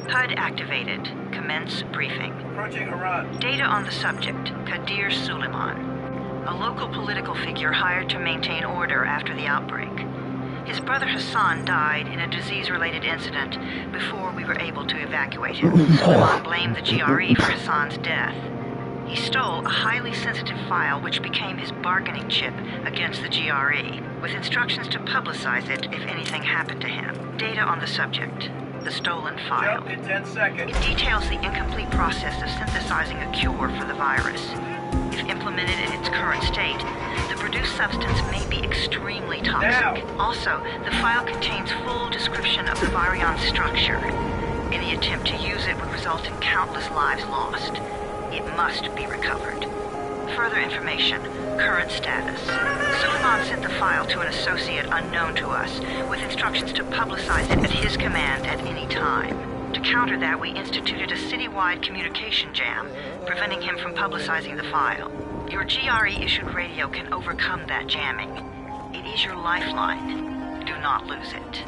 HUD activated. Commence briefing. Approaching Iran. Data on the subject, Kadir Suleiman, a local political figure hired to maintain order after the outbreak. His brother Hassan died in a disease-related incident before we were able to evacuate him. Suleiman blamed the GRE for Hassan's death. He stole a highly sensitive file which became his bargaining chip against the GRE, with instructions to publicize it if anything happened to him. Data on the subject. The stolen file. Jump in 10 seconds. It details the incomplete process of synthesizing a cure for the virus. If implemented in its current state, the produced substance may be extremely toxic. Now. Also, the file contains full description of the virion structure. Any attempt to use it would result in countless lives lost. It must be recovered. Further information. Current status. Suleiman sent the file to an associate unknown to us, with instructions to publicize it at his command at any time. To counter that, we instituted a citywide communication jam, preventing him from publicizing the file. Your GRE-issued radio can overcome that jamming. It is your lifeline. Do not lose it.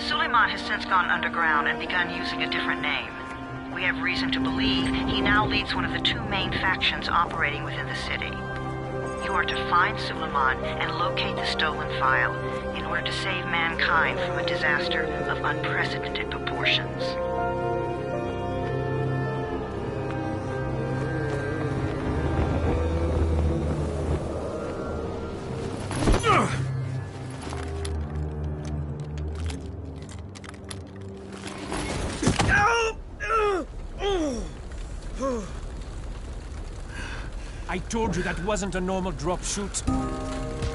Suleiman has since gone underground and begun using a different name. We have reason to believe he now leads one of the two main factions operating within the city. You are to find Suleiman and locate the stolen file in order to save mankind from a disaster of unprecedented proportions. I told you that wasn't a normal drop shoot.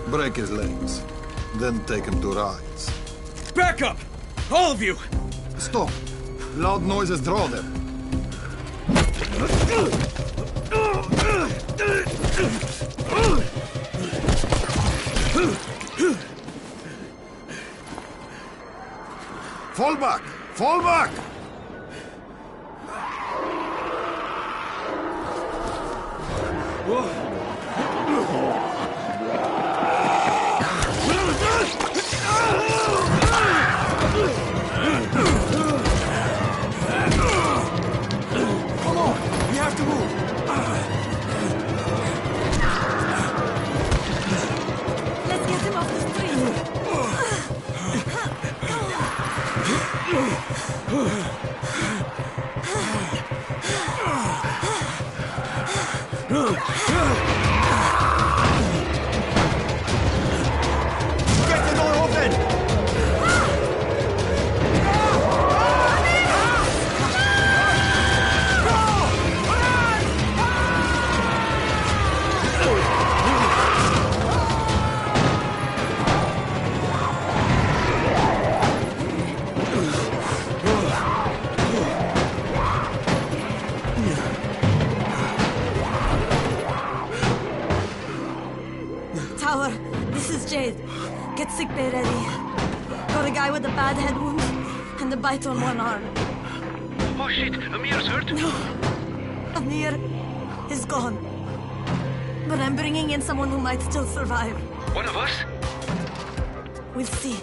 Break his legs, then take him to rides. Back up! All of you! Stop! Loud noises draw them. Fall back! Fall back! Come on! We have to move! Let's get him off the street. Get the door open! Tower, this is Jade. Get sickbay ready. Got a guy with a bad head wound and a bite on one arm. Oh shit, Amir's hurt? No, Amir is gone. But I'm bringing in someone who might still survive. One of us? We'll see.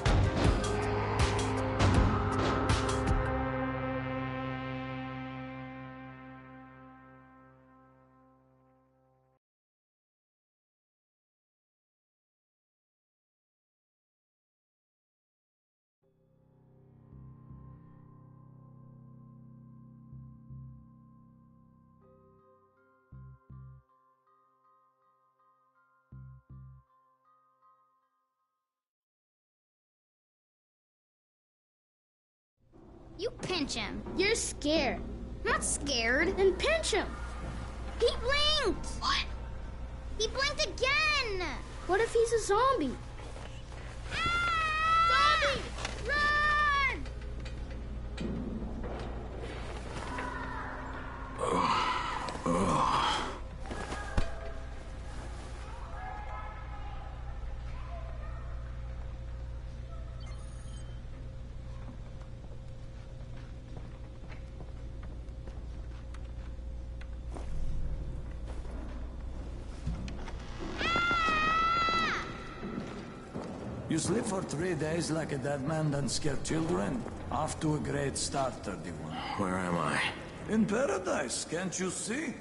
You pinch him. You're scared. I'm not scared. Then pinch him. He blinked! What? He blinked again! What if he's a zombie? Zombie! Run! You sleep for 3 days like a dead man, then scare children? Off to a great start, 31. Where am I? In paradise, can't you see?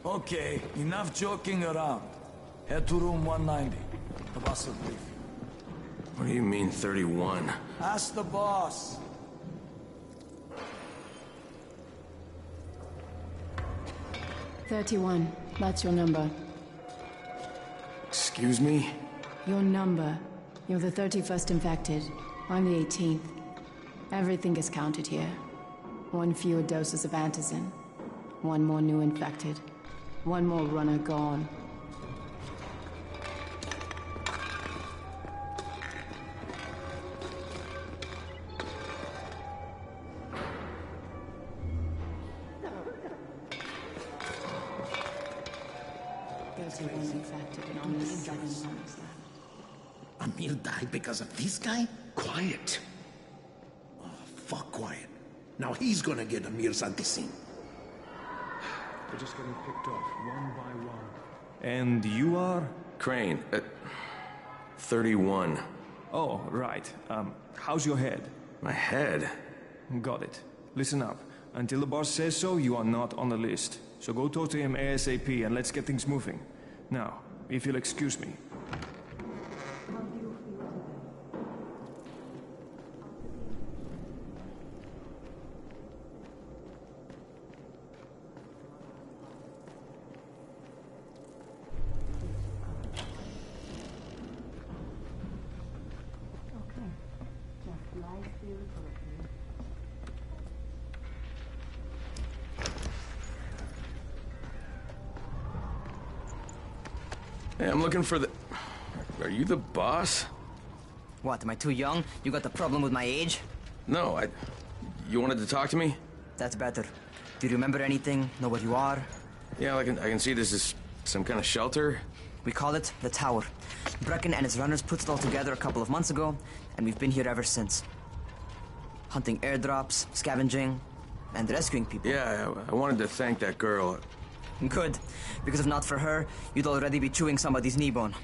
Okay, enough joking around. Head to room 190. The boss will brief you. What do you mean, 31? Ask the boss. "31. That's your number. Excuse me? Your number. You're the 31st infected. I'm the 18th. Everything is counted here. 1 fewer doses of antizin. 1 more new infected. 1 more runner gone. Infected and only 7 lives left. Amir died because of this guy? Quiet. Oh, fuck quiet. Now he's gonna get Amir's antizin. We're just getting picked off, one by one. And you are? Crane. 31. Oh, right. How's your head? My head? Got it. Listen up. Until the boss says so, you are not on the list. So go talk to him ASAP and let's get things moving. Now, if you'll excuse me. Hey, I'm looking for the... Are you the boss? What, am I too young? You got the problem with my age? No, You wanted to talk to me? That's better. Do you remember anything? Know where you are? Yeah, I can see this is some kind of shelter. We call it the Tower. Brecken and his runners put it all together a couple of months ago, and we've been here ever since. Hunting airdrops, scavenging, and rescuing people. Yeah, I wanted to thank that girl. Good, because if not for her, you'd already be chewing somebody's knee bone.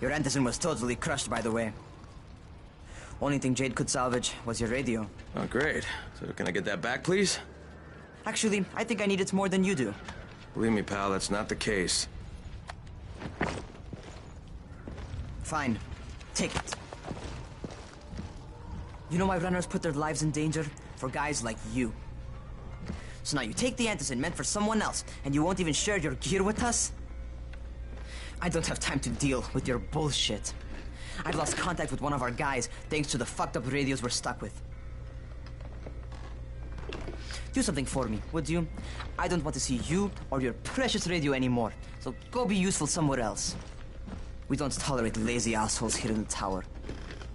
Your antizin was totally crushed, by the way. Only thing Jade could salvage was your radio. Oh, great. So can I get that back, please? Actually, I think I need it more than you do. Believe me, pal, that's not the case. Fine. Take it. You know why runners put their lives in danger? For guys like you. So now you take the antizin meant for someone else, and you won't even share your gear with us? I don't have time to deal with your bullshit. I've lost contact with one of our guys thanks to the fucked up radios we're stuck with. Do something for me, would you? I don't want to see you or your precious radio anymore, so go be useful somewhere else. We don't tolerate lazy assholes here in the tower.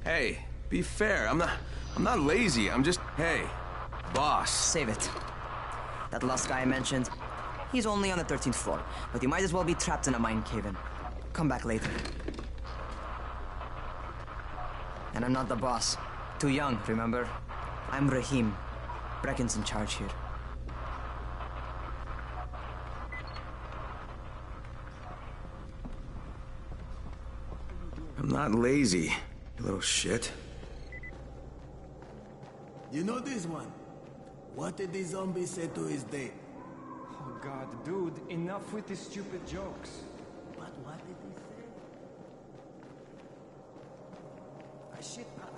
Hey, be fair. I'm not lazy. I'm just... Hey, boss. Save it. That last guy I mentioned, he's only on the 13th floor, but he might as well be trapped in a mine cave-in. Come back later. And I'm not the boss. Too young, remember? I'm Rahim. Brecken's in charge here. I'm not lazy, you little shit. You know this one? What did the zombie say to his date? Oh god, dude, enough with these stupid jokes. But what did he say? Shit, I don't...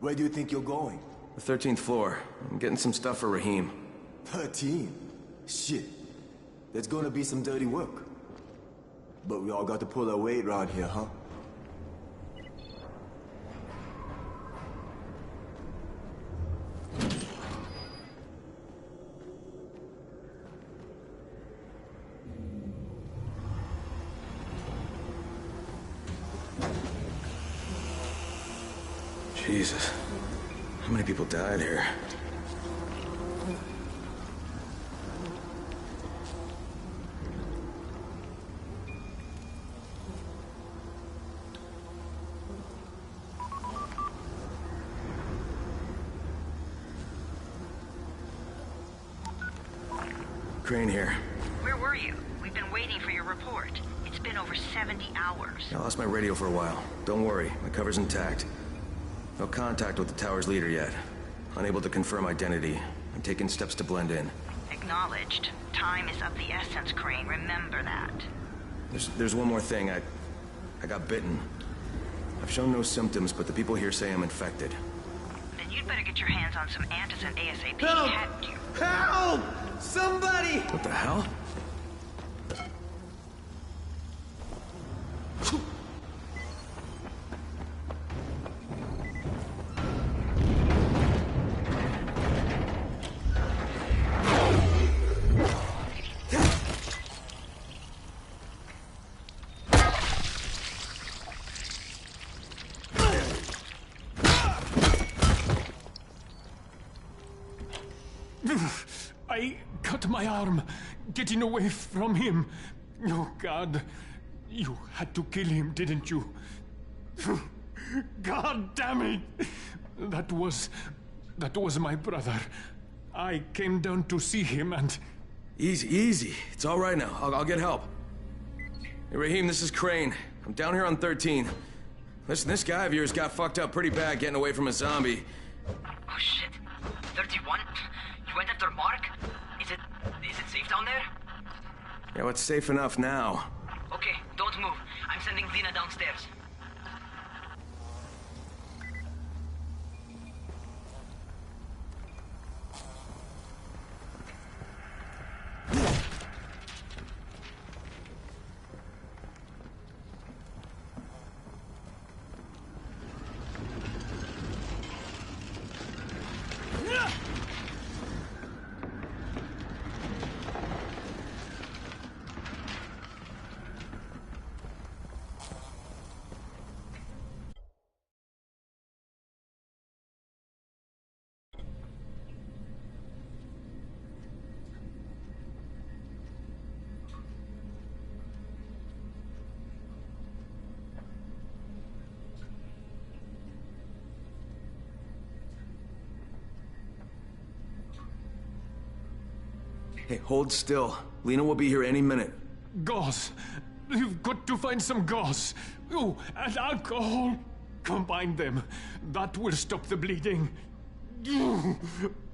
Where do you think you're going? The 13th floor. I'm getting some stuff for Rahim. 13? Shit. There's gonna be some dirty work. But we all got to pull our weight around here, huh? Jesus. How many people died here? Crane here. Where were you? We've been waiting for your report. It's been over 70 hours. I lost my radio for a while. Don't worry, my cover's intact. No contact with the tower's leader yet. Unable to confirm identity. I'm taking steps to blend in. Acknowledged. Time is of the essence, Crane. Remember that. There's one more thing. I got bitten. I've shown no symptoms, but the people here say I'm infected. Then you'd better get your hands on some antizin ASAP. Help! Hadn't you? Help! Somebody! What the hell? I cut my arm, getting away from him. Oh, God. You had to kill him, didn't you? God damn it! That was my brother. I came down to see him and... Easy. It's all right now. I'll get help. Hey, Rahim, this is Crane. I'm down here on 13. Listen, this guy of yours got fucked up pretty bad getting away from a zombie. Oh, shit. 31? You went after Mark? Is it safe down there? Yeah, well, it's safe enough now. Okay, don't move. I'm sending Lena downstairs. Hey, hold still. Lena will be here any minute. Gauze. You've got to find some gauze. Oh, and alcohol. Combine them. That will stop the bleeding.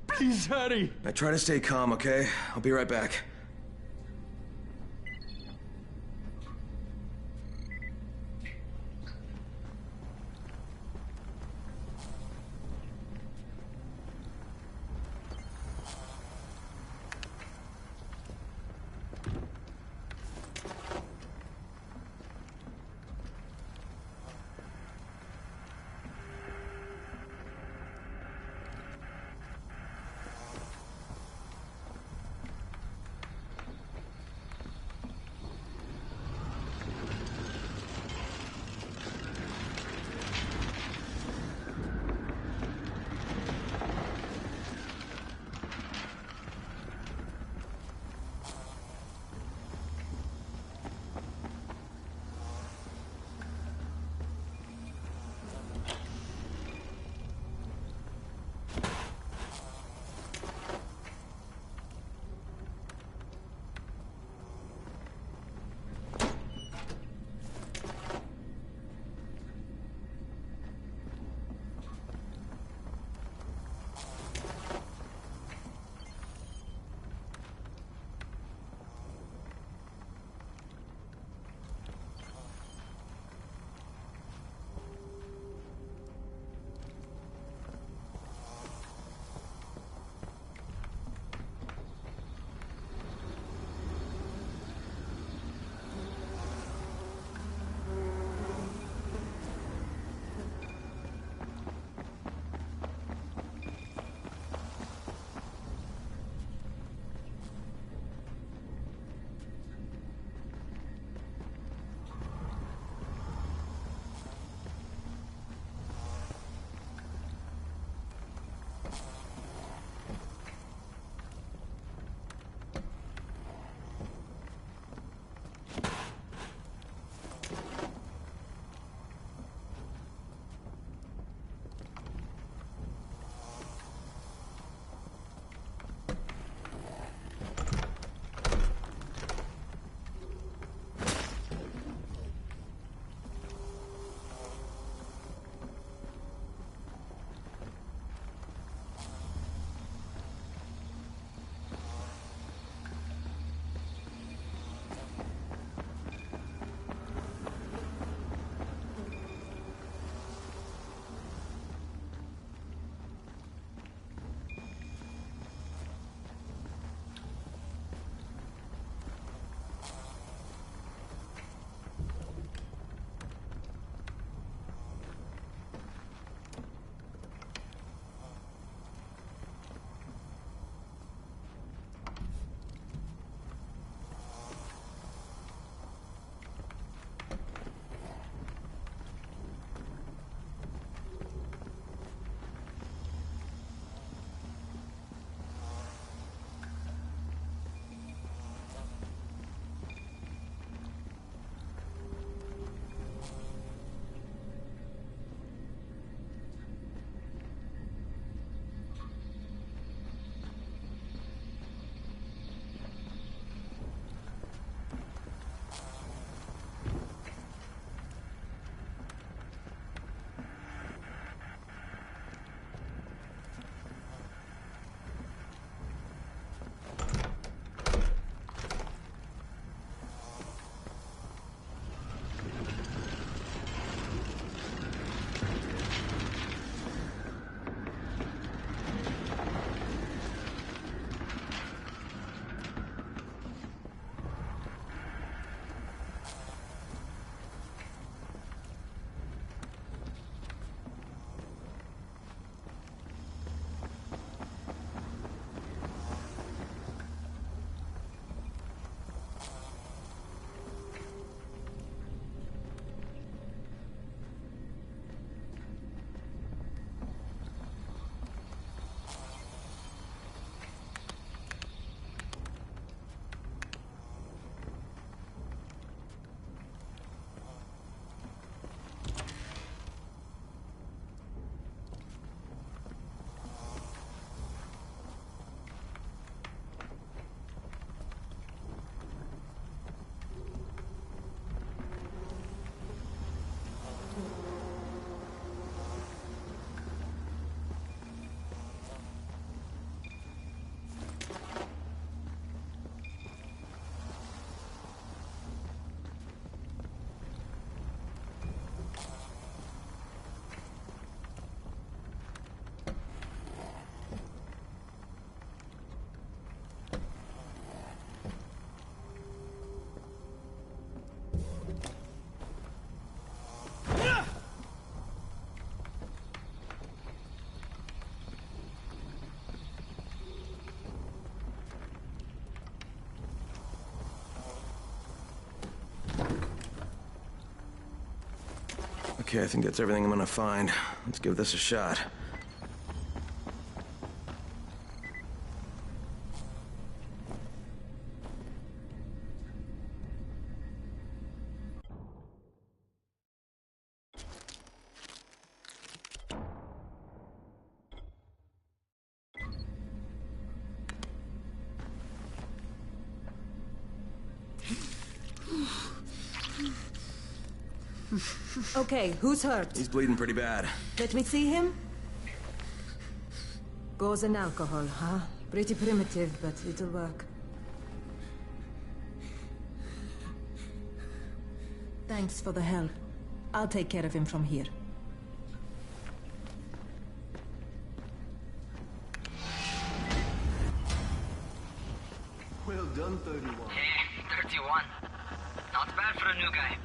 Please hurry. Now try to stay calm, okay? I'll be right back. Okay, I think that's everything I'm gonna find. Let's give this a shot. Okay, who's hurt? He's bleeding pretty bad. Let me see him. Gauze and alcohol, huh? Pretty primitive, but it'll work. Thanks for the help. I'll take care of him from here. Well done, 31. Hey, 31. Not bad for a new guy.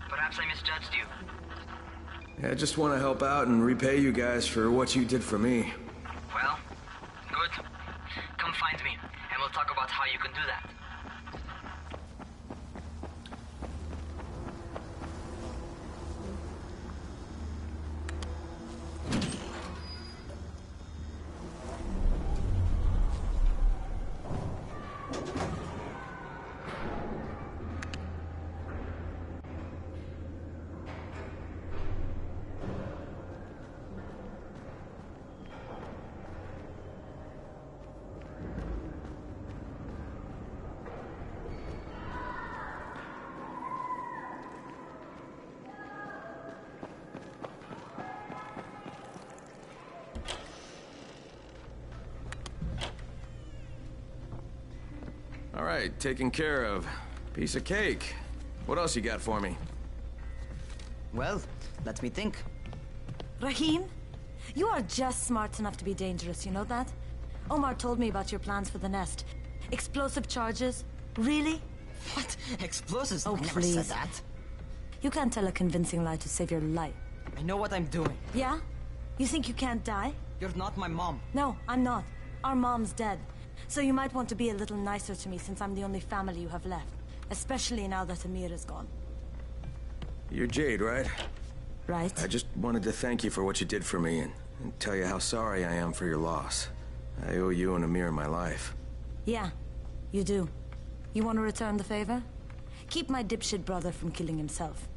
Perhaps I misjudged you. Yeah, I just want to help out and repay you guys for what you did for me. Well, good. Come find me, and we'll talk about how you can do that. All right, taken care of. Piece of cake. What else you got for me? Well, let me think. Rahim, you are just smart enough to be dangerous, you know that? Omar told me about your plans for the nest. Explosive charges? Really? What? Explosives? Oh, I never please. said that. You can't tell a convincing lie to save your life. I know what I'm doing. Yeah? You think you can't die? You're not my mom. No, I'm not. Our mom's dead. So you might want to be a little nicer to me since I'm the only family you have left. Especially now that Amir is gone. You're Jade, right? Right. I just wanted to thank you for what you did for me and tell you how sorry I am for your loss. I owe you and Amir my life. Yeah, you do. You want to return the favor? Keep my dipshit brother from killing himself.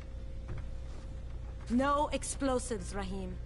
No explosives, Rahim.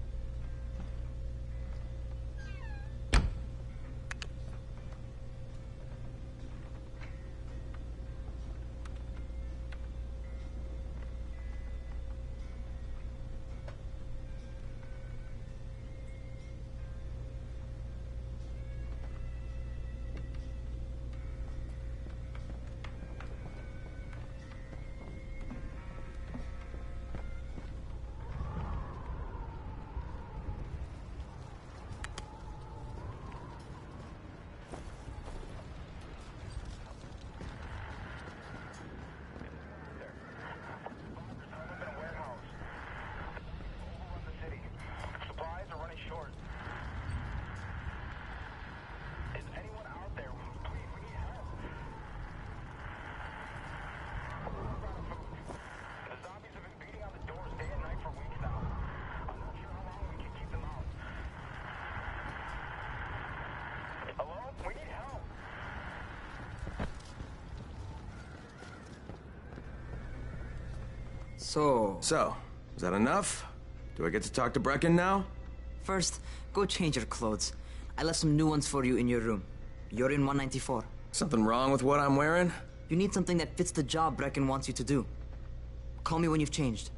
So, is that enough? Do I get to talk to Brecken now? First, go change your clothes. I left some new ones for you in your room. You're in 194. Something wrong with what I'm wearing? You need something that fits the job Brecken wants you to do. Call me when you've changed.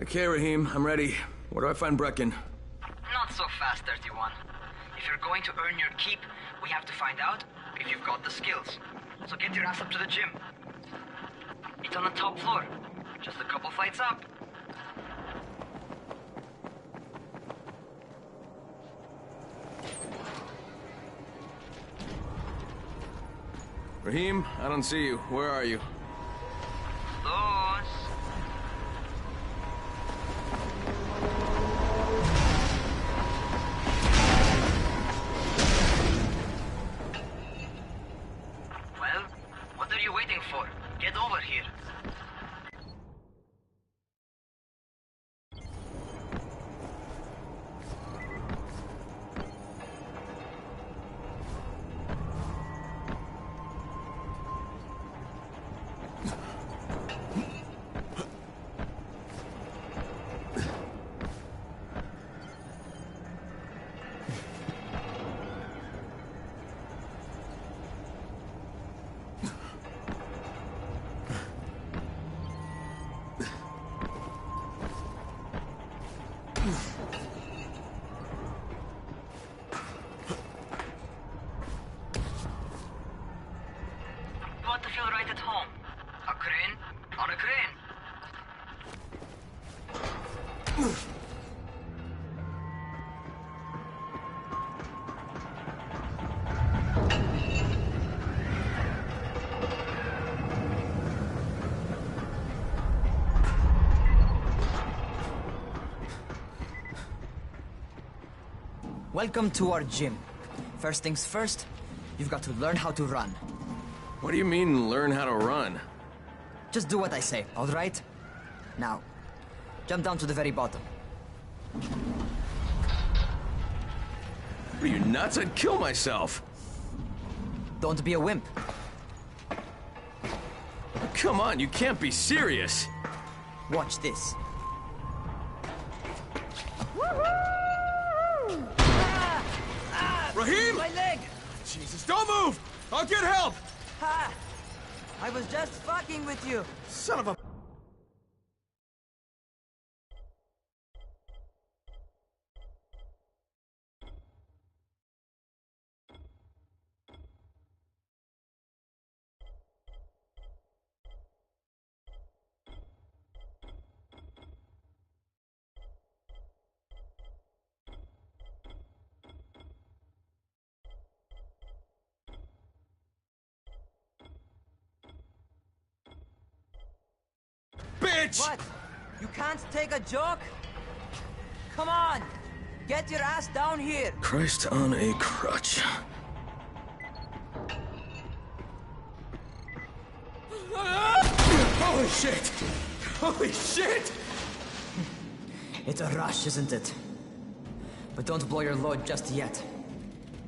Okay, Rahim, I'm ready. Where do I find Brecken? Not so fast, 31. If you're going to earn your keep, we have to find out if you've got the skills. So get your ass up to the gym. It's on the top floor. Just a couple flights up. Rahim, I don't see you. Where are you? Those. Well, what are you waiting for? Get over here. You want to feel right at home? A crane? On a crane. Welcome to our gym. First things first, you've got to learn how to run. What do you mean, learn how to run? Just do what I say, all right? Now, jump down to the very bottom. What are you, nuts? I'd kill myself. Don't be a wimp. Come on, you can't be serious. Watch this. Rahim! My leg! Jesus, don't move! I'll get help! Ha! I was just fucking with you. Son of a... Bitch! What? You can't take a joke? Come on! Get your ass down here! Christ on a crutch. Holy shit! Holy shit! It's a rush, isn't it? But don't blow your load just yet.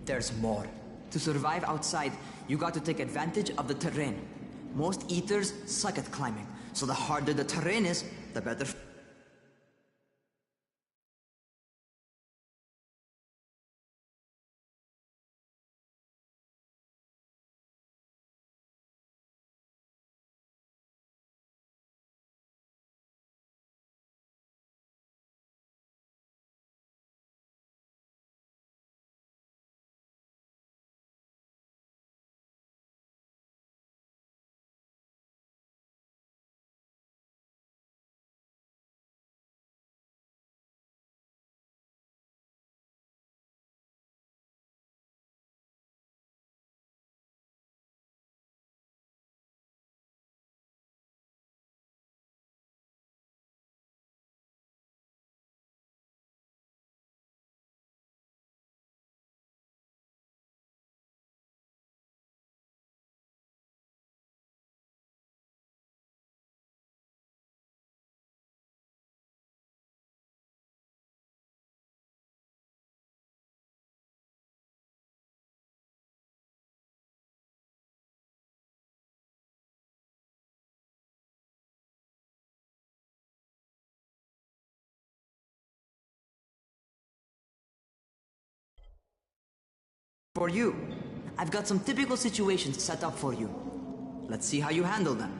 There's more. To survive outside, you got to take advantage of the terrain. Most eaters suck at climbing, so the harder the terrain is, the better. For you, I've got some typical situations set up for you. Let's see how you handle them.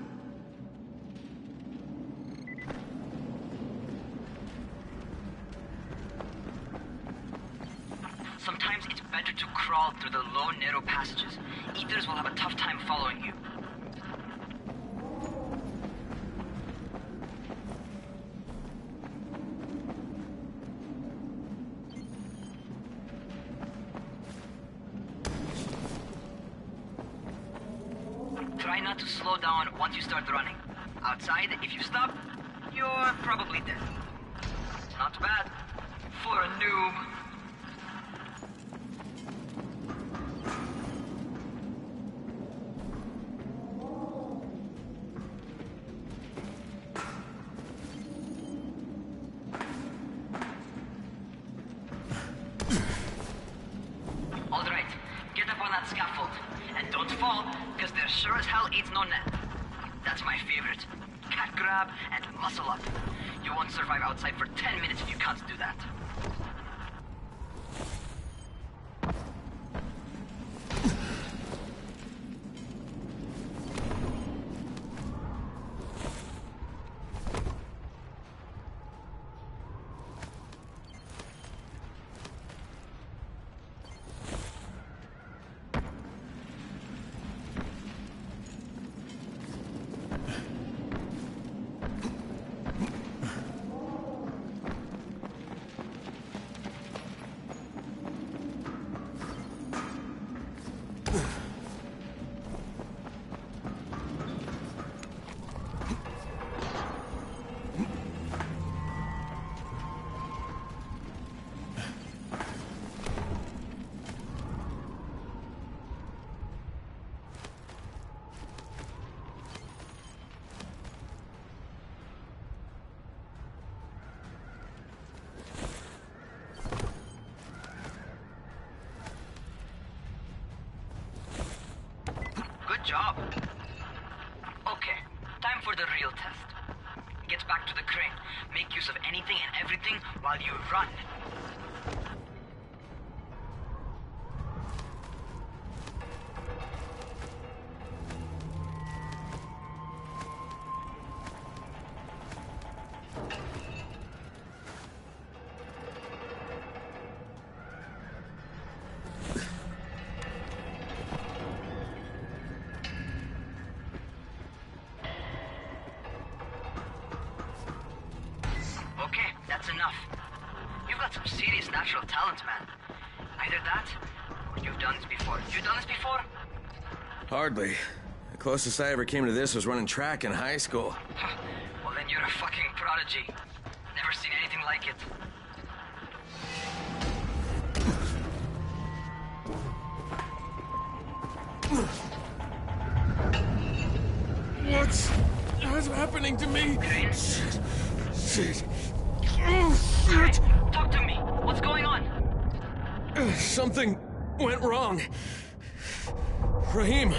Sometimes it's better to crawl through the low, narrow passages. Eaters will have a tough time following you. Try not to slow down once you start running. Outside, if you stop, you're probably dead. Not bad for a noob. All right, get up on that scaffold. And don't fall, because there sure as hell ain't no net. That's my favorite. Cat grab and muscle up. You won't survive outside for 10 minutes if you can't do that. Good job. Okay, time for the real test. Get back to the crane. Make use of anything and everything while you run. Okay, that's enough. You've got some serious natural talent, man. Either that, or you've done this before. You done this before? Hardly. The closest I ever came to this was running track in high school. Well, then you're a fucking prodigy. Never seen anything like it. What's happening to me? Crane? Shit. Crane, talk to me. What's going on? Something went wrong. Rahim,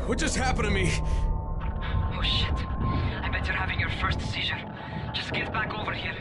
what just happened to me? Oh shit. I bet you're having your first seizure. Just get back over here.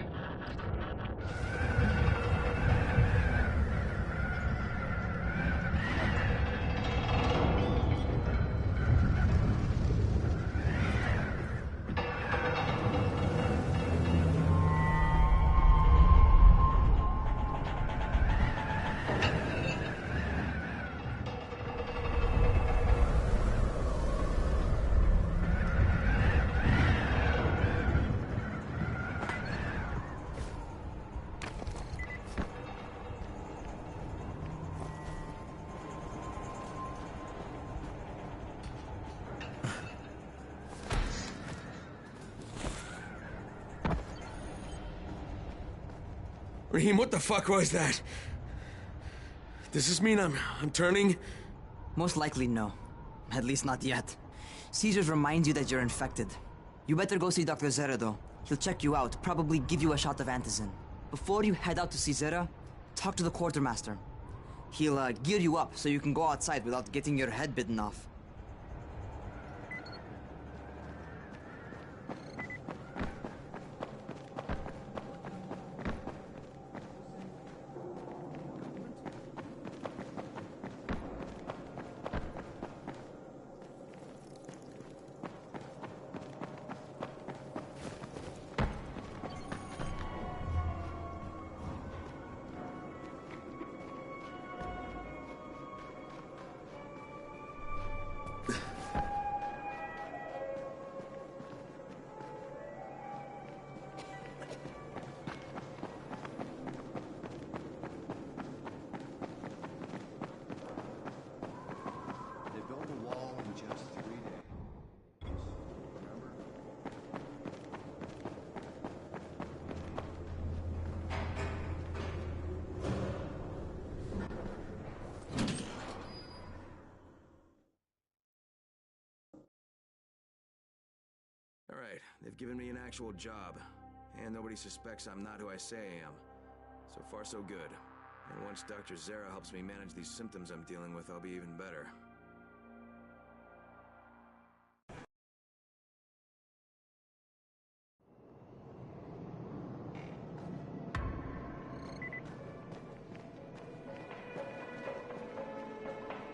Rahim, what the fuck was that? Does this mean I'm turning? Most likely no. At least not yet. Seizures remind you that you're infected. You better go see Dr. Zere though. He'll check you out, probably give you a shot of antizin. Before you head out to see Zere, talk to the quartermaster. He'll gear you up so you can go outside without getting your head bitten off. right, they've given me an actual job. And nobody suspects I'm not who I say I am. So far, so good. And once Dr. Zere helps me manage these symptoms I'm dealing with, I'll be even better.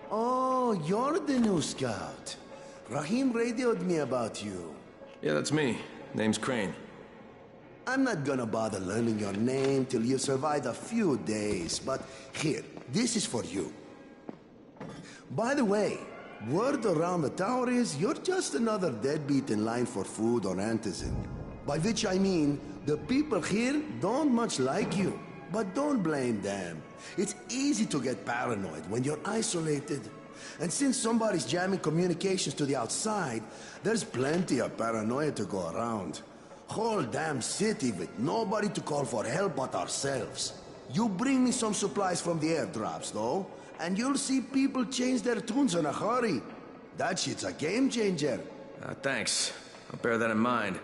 Oh, you're the new scout. Rahim radioed me about you. Yeah, that's me. Name's Crane. I'm not gonna bother learning your name till you survive a few days, but here, this is for you. By the way, word around the tower is you're just another deadbeat in line for food or antizin. By which I mean, the people here don't much like you. But don't blame them. It's easy to get paranoid when you're isolated. And since somebody's jamming communications to the outside, there's plenty of paranoia to go around. Whole damn city with nobody to call for help but ourselves. You bring me some supplies from the airdrops, though, and you'll see people change their tunes in a hurry. That shit's a game changer. Thanks. I'll bear that in mind.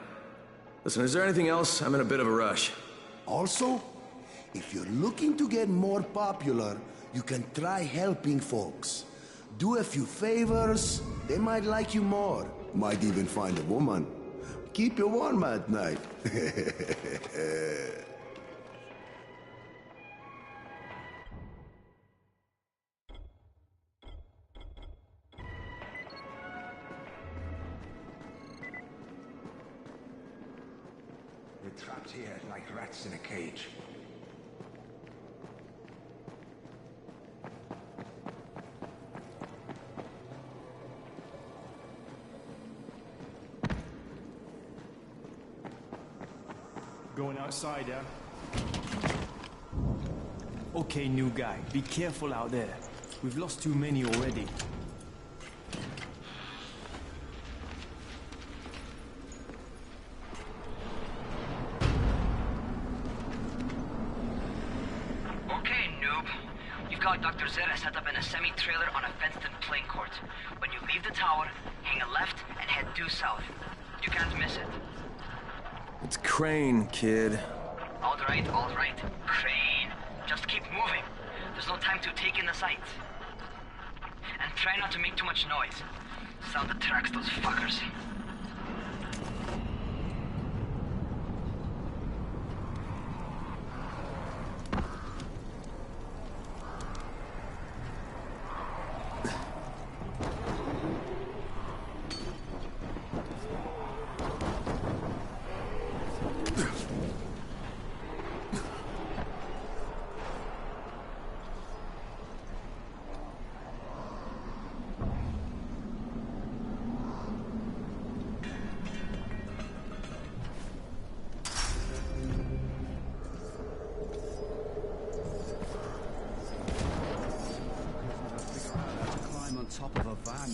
Listen, is there anything else? I'm in a bit of a rush. Also, if you're looking to get more popular, you can try helping folks. Do a few favors, they might like you more. Might even find a woman. Keep you warm at night. We're trapped here like rats in a cage. Going outside, yeah? Okay, new guy, be careful out there. We've lost too many already. Okay, noob. You've got Dr. Zere set up in a semi-trailer on a fenced-in playing court. When you leave the tower, hang a left and head due south. You can't miss it. It's Crane, kid. All right, Crane. Just keep moving. There's no time to take in the sights. And try not to make too much noise. Sound attracts those fuckers. Top of a van.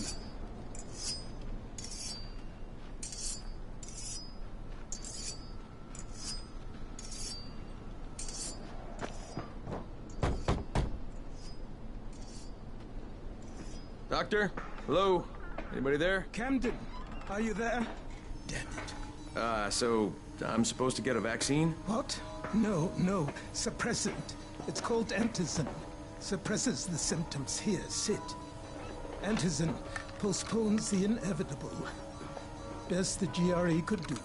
Doctor? Hello? Anybody there? Camden, are you there? Damn it. So I'm supposed to get a vaccine? What? No. Suppressant. It's called antizin. Suppresses the symptoms. Here, sit. Antizin postpones the inevitable. Best the GRE could do.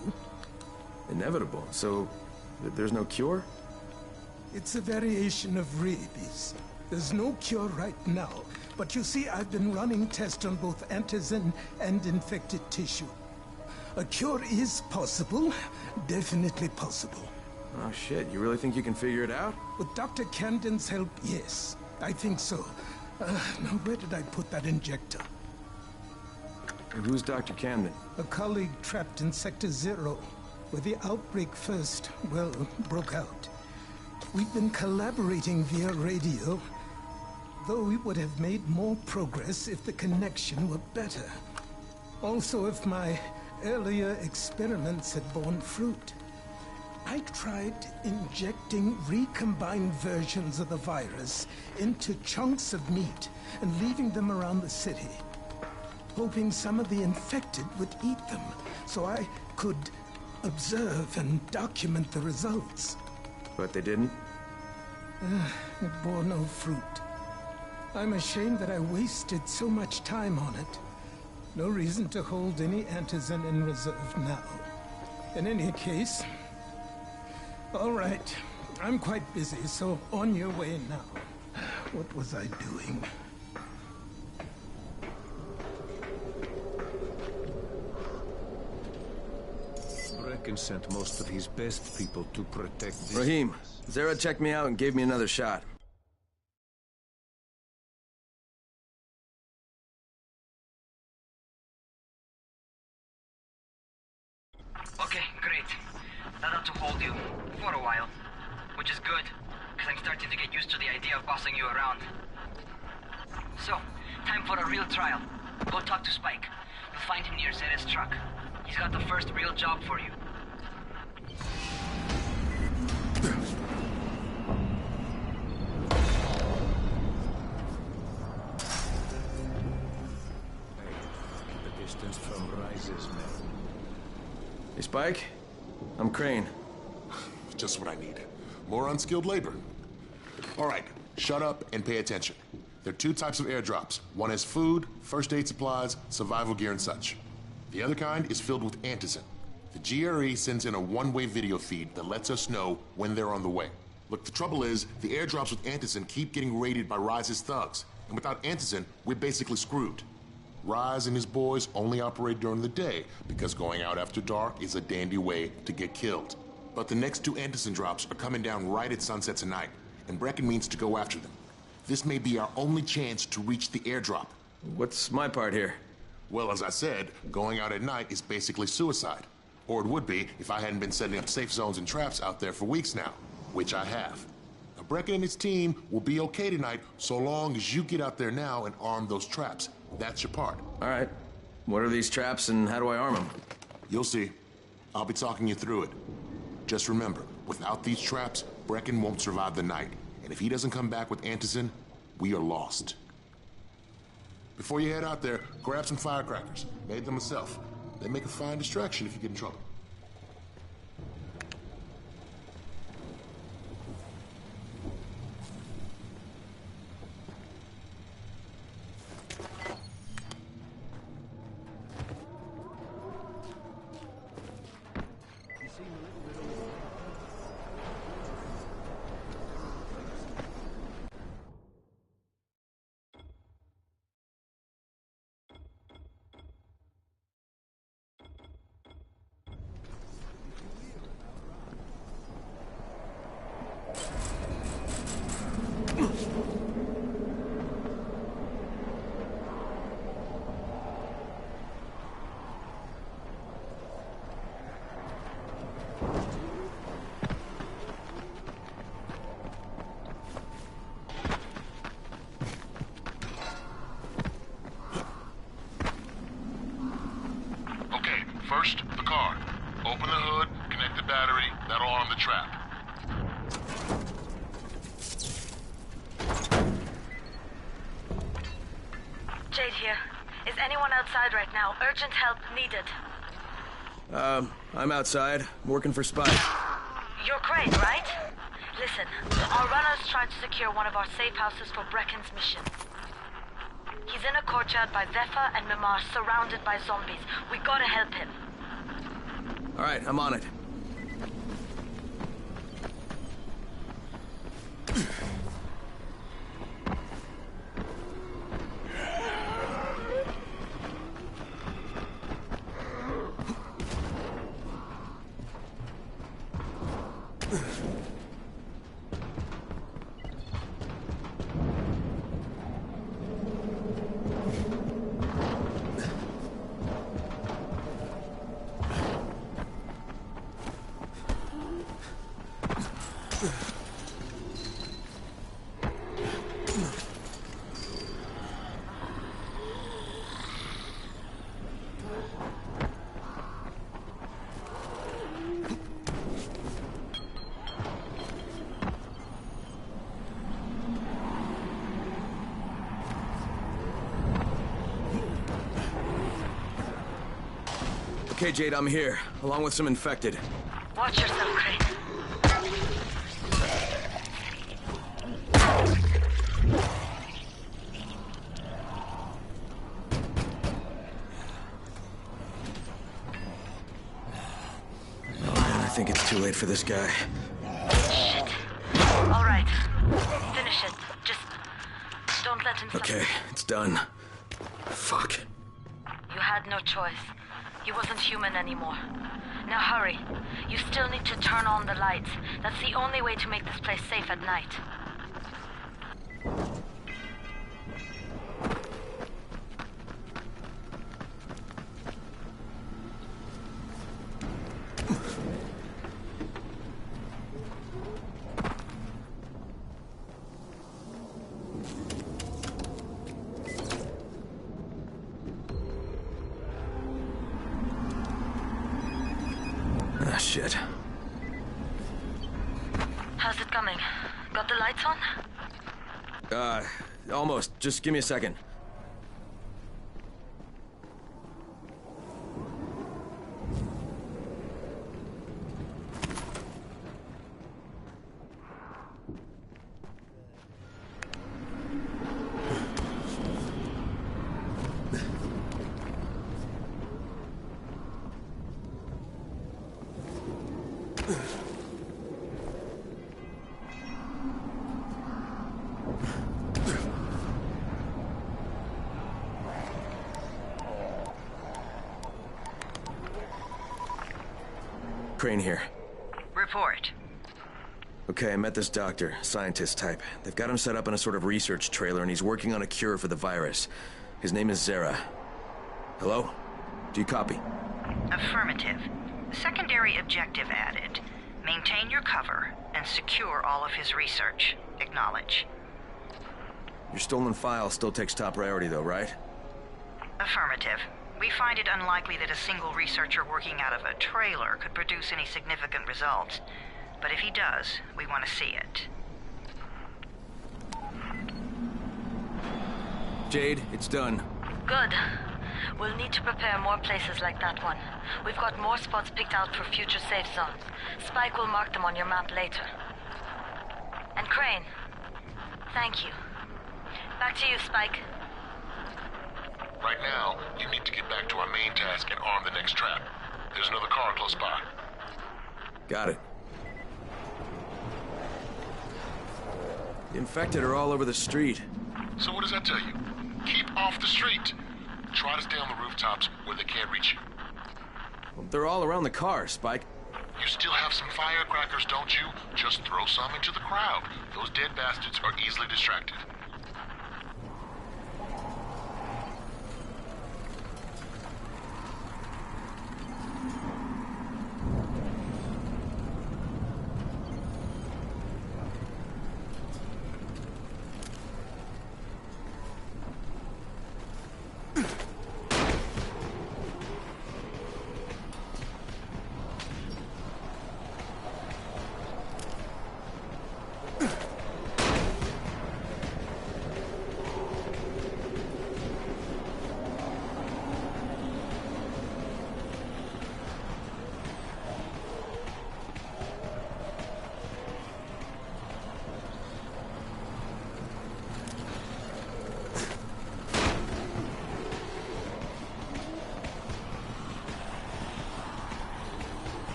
Inevitable? So there's no cure? It's a variation of rabies. There's no cure right now, but you see, I've been running tests on both antizin and infected tissue. A cure is possible, definitely possible. Oh shit, you really think you can figure it out? With Dr. Camden's help, yes. I think so. Now, where did I put that injector? And who's Dr. Camden? A colleague trapped in Sector 0, where the outbreak first, well, broke out. We've been collaborating via radio, though we would have made more progress if the connection were better. Also, if my earlier experiments had borne fruit. I tried injecting recombined versions of the virus into chunks of meat and leaving them around the city. hoping some of the infected would eat them, so I could observe and document the results. But they didn't? It bore no fruit. I'm ashamed that I wasted so much time on it. No reason to hold any Antizin in reserve now. In any case... All right. I'm quite busy, so on your way now. What was I doing? Brecken sent most of his best people to protect this... Rahim, Zere checked me out and gave me another shot. Okay, great. That ought to hold you for a while. Which is good, because I'm starting to get used to the idea of bossing you around. So, time for a real trial. Go talk to Spike. You'll find him near Zere's truck. He's got the first real job for you. The distance from Rises, man. Hey, Spike? I'm Crane. Just what I need. More unskilled labor. All right, shut up and pay attention. There are two types of airdrops. One is food, first aid supplies, survival gear, and such. The other kind is filled with Antizin. The GRE sends in a one-way video feed that lets us know when they're on the way. Look, the trouble is, the airdrops with Antizin keep getting raided by Rise's thugs. And without Antizin, we're basically screwed. Rise and his boys only operate during the day because going out after dark is a dandy way to get killed. But the next two Antizin drops are coming down right at sunset tonight, and Brecken means to go after them. This may be our only chance to reach the airdrop. What's my part here? Well, as I said, going out at night is basically suicide. Or it would be if I hadn't been setting up safe zones and traps out there for weeks now, which I have. Now, Brecken and his team will be okay tonight so long as you get out there now and arm those traps. That's your part. All right. What are these traps and how do I arm them? You'll see. I'll be talking you through it. Just remember, without these traps, Brecken won't survive the night. And if he doesn't come back with Antizin, we are lost. Before you head out there, grab some firecrackers. Made them myself. They make a fine distraction if you get in trouble. First, the car. Open the hood, connect the battery, that'll arm the trap. Jade here. Is anyone outside right now? Urgent help needed. I'm outside, working for Spike. You're Crane, right? Listen, our runner's trying to secure one of our safe houses for Brecken's mission. He's in a courtyard by Vefa and Mimar, surrounded by zombies. We gotta help him. All right, I'm on it. Okay, Jade, I'm here, along with some infected. Watch yourself, Crane. I think it's too late for this guy. Shit. All right. Finish it. Just don't let him... Okay, it's done. Fuck. You had no choice. He wasn't human anymore. Now hurry. You still need to turn on the lights. That's the only way to make this place safe at night. Ah, shit. How's it coming? Got the lights on? Almost. Just give me a second. Crane here. Report. Okay, I met this doctor, scientist type. They've got him set up in a sort of research trailer, and he's working on a cure for the virus. His name is Zere. Hello? Do you copy? Affirmative. Secondary objective added. Maintain your cover and secure all of his research. Acknowledge. Your stolen file still takes top priority, though, right? Affirmative. We find it unlikely that a single researcher working out of a trailer could produce any significant results. But if he does, we want to see it. Jade, it's done. Good. We'll need to prepare more places like that one. We've got more spots picked out for future safe zones. Spike will mark them on your map later. And Crane, thank you. Back to you, Spike. Right now, you need to get back to our main task and arm the next trap. There's another car close by. Got it. The infected are all over the street. So what does that tell you? Keep off the street. Try to stay on the rooftops where they can't reach you. Well, they're all around the car, Spike. You still have some firecrackers, don't you? Just throw some into the crowd. Those dead bastards are easily distracted.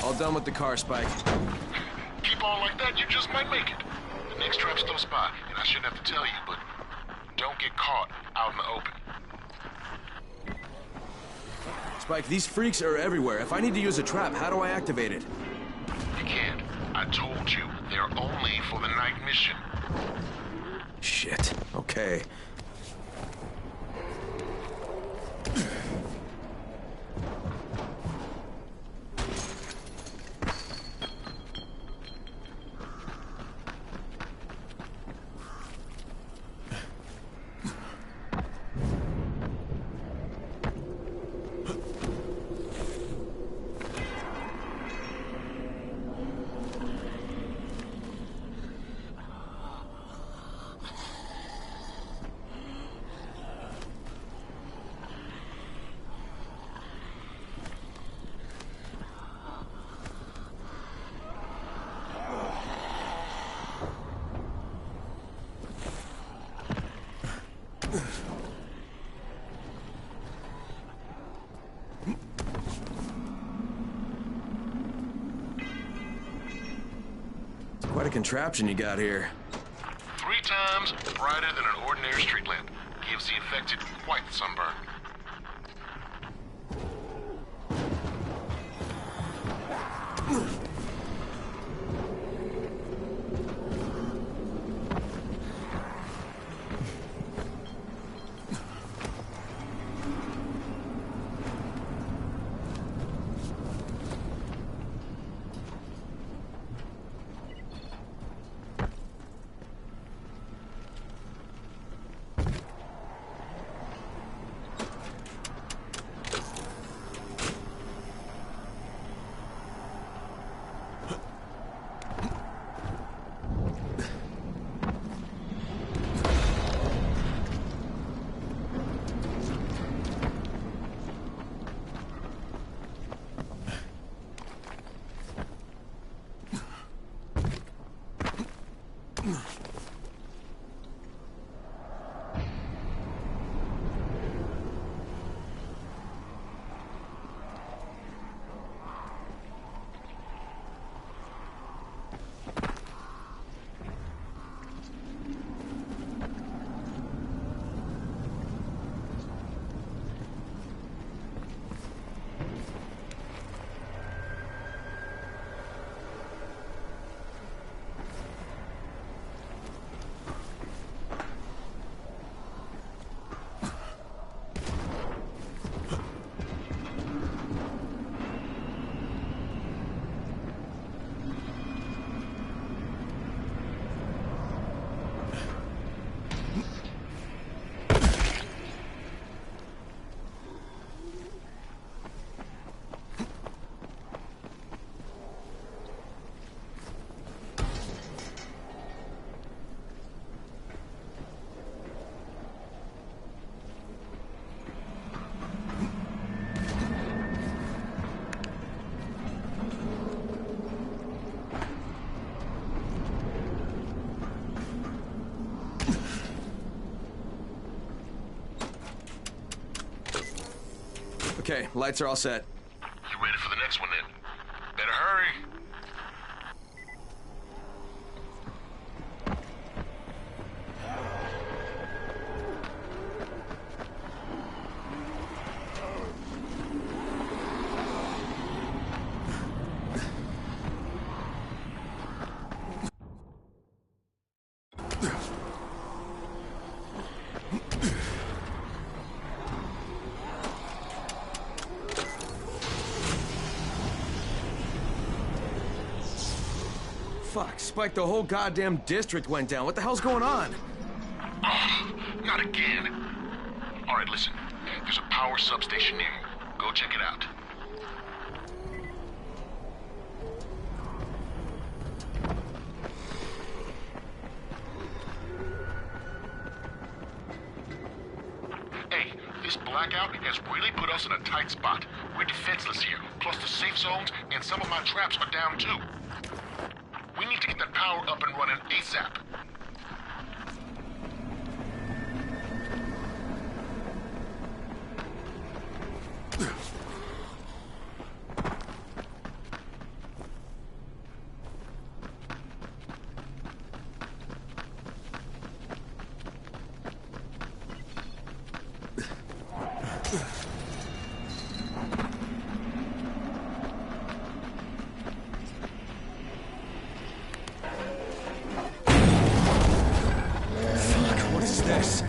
All done with the car, Spike. Keep on like that, you just might make it. The next trap's close by, and I shouldn't have to tell you, but don't get caught out in the open. Spike, these freaks are everywhere. If I need to use a trap, how do I activate it? You can't. I told you, they're only for the night mission. Shit. okay. Quite a contraption you got here. 3 times brighter than an ordinary street lamp. Gives the infected quite the sunburn. Okay, lights are all set. You ready for the next one then? Better hurry. Fuck, Spike, the whole goddamn district went down. What the hell's going on? Oh, not again. All right, listen. There's a power substation near you. Go check it out. Hey, this blackout has really put us in a tight spot. We're defenseless here. Plus the safe zones and some of my traps are down too. We need to get that power up and running ASAP. this.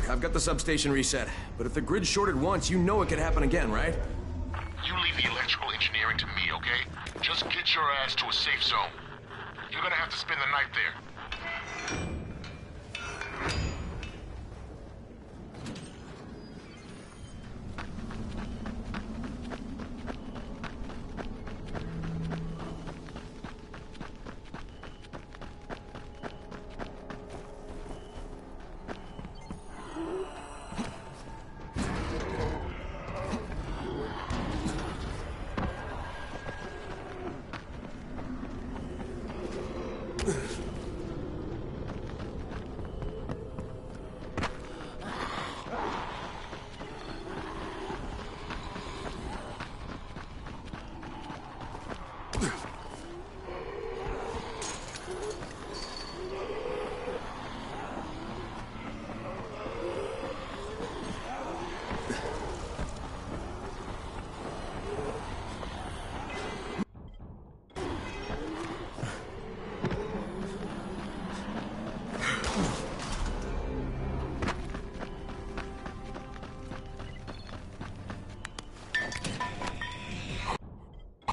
I've got the substation reset, but if the grid shorted once, you know it could happen again, right? You leave the electrical engineering to me, okay? Just get your ass to a safe zone. You're gonna have to spend the night there.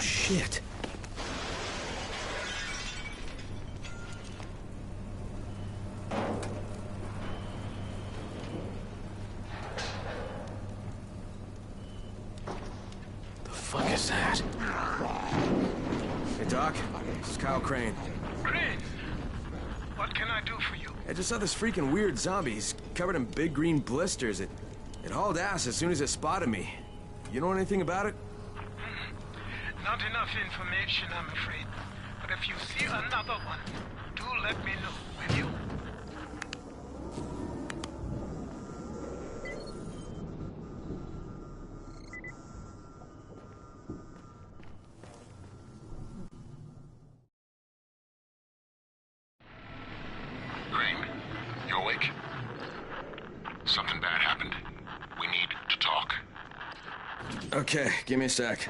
Shit. The fuck is that? Hey, Doc. This is Kyle Crane. Crane, what can I do for you? I just saw this freaking weird zombie. He's covered in big green blisters. It hauled ass as soon as it spotted me. You know anything about it? Not enough information, I'm afraid. But if you see another one, do let me know, will you? Crane, you awake? Something bad happened. We need to talk. Okay, give me a sec.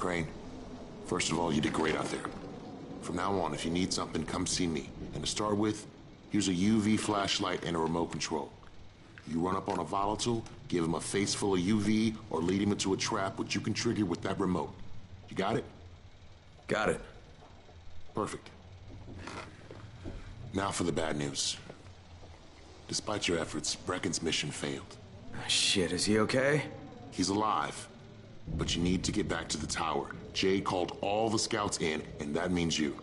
Crane, first of all, you did great out there. From now on, if you need something, come see me. And to start with, use a UV flashlight and a remote control. You run up on a volatile, give him a face full of UV, or lead him into a trap which you can trigger with that remote. You got it? Got it. Perfect. Now for the bad news. Despite your efforts, Brecken's mission failed. Shit, is he okay? He's alive. But you need to get back to the tower. Jade called all the scouts in, and that means you.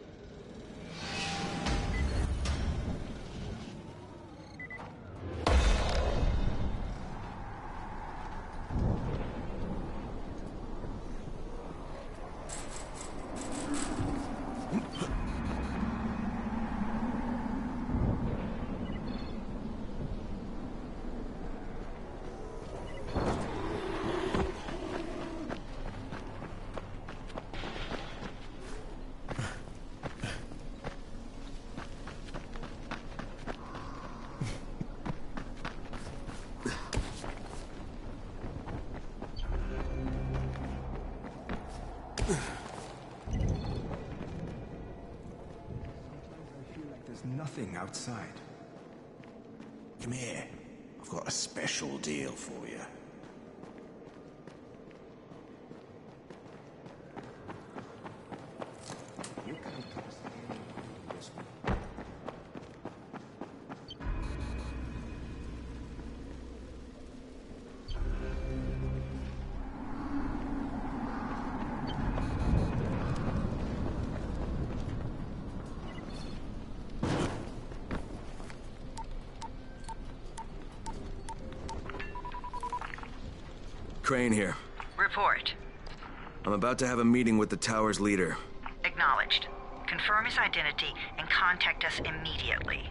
Nothing outside. Come here. I've got a special deal for you. Crane here. Report. I'm about to have a meeting with the tower's leader. Acknowledged. Confirm his identity and contact us immediately.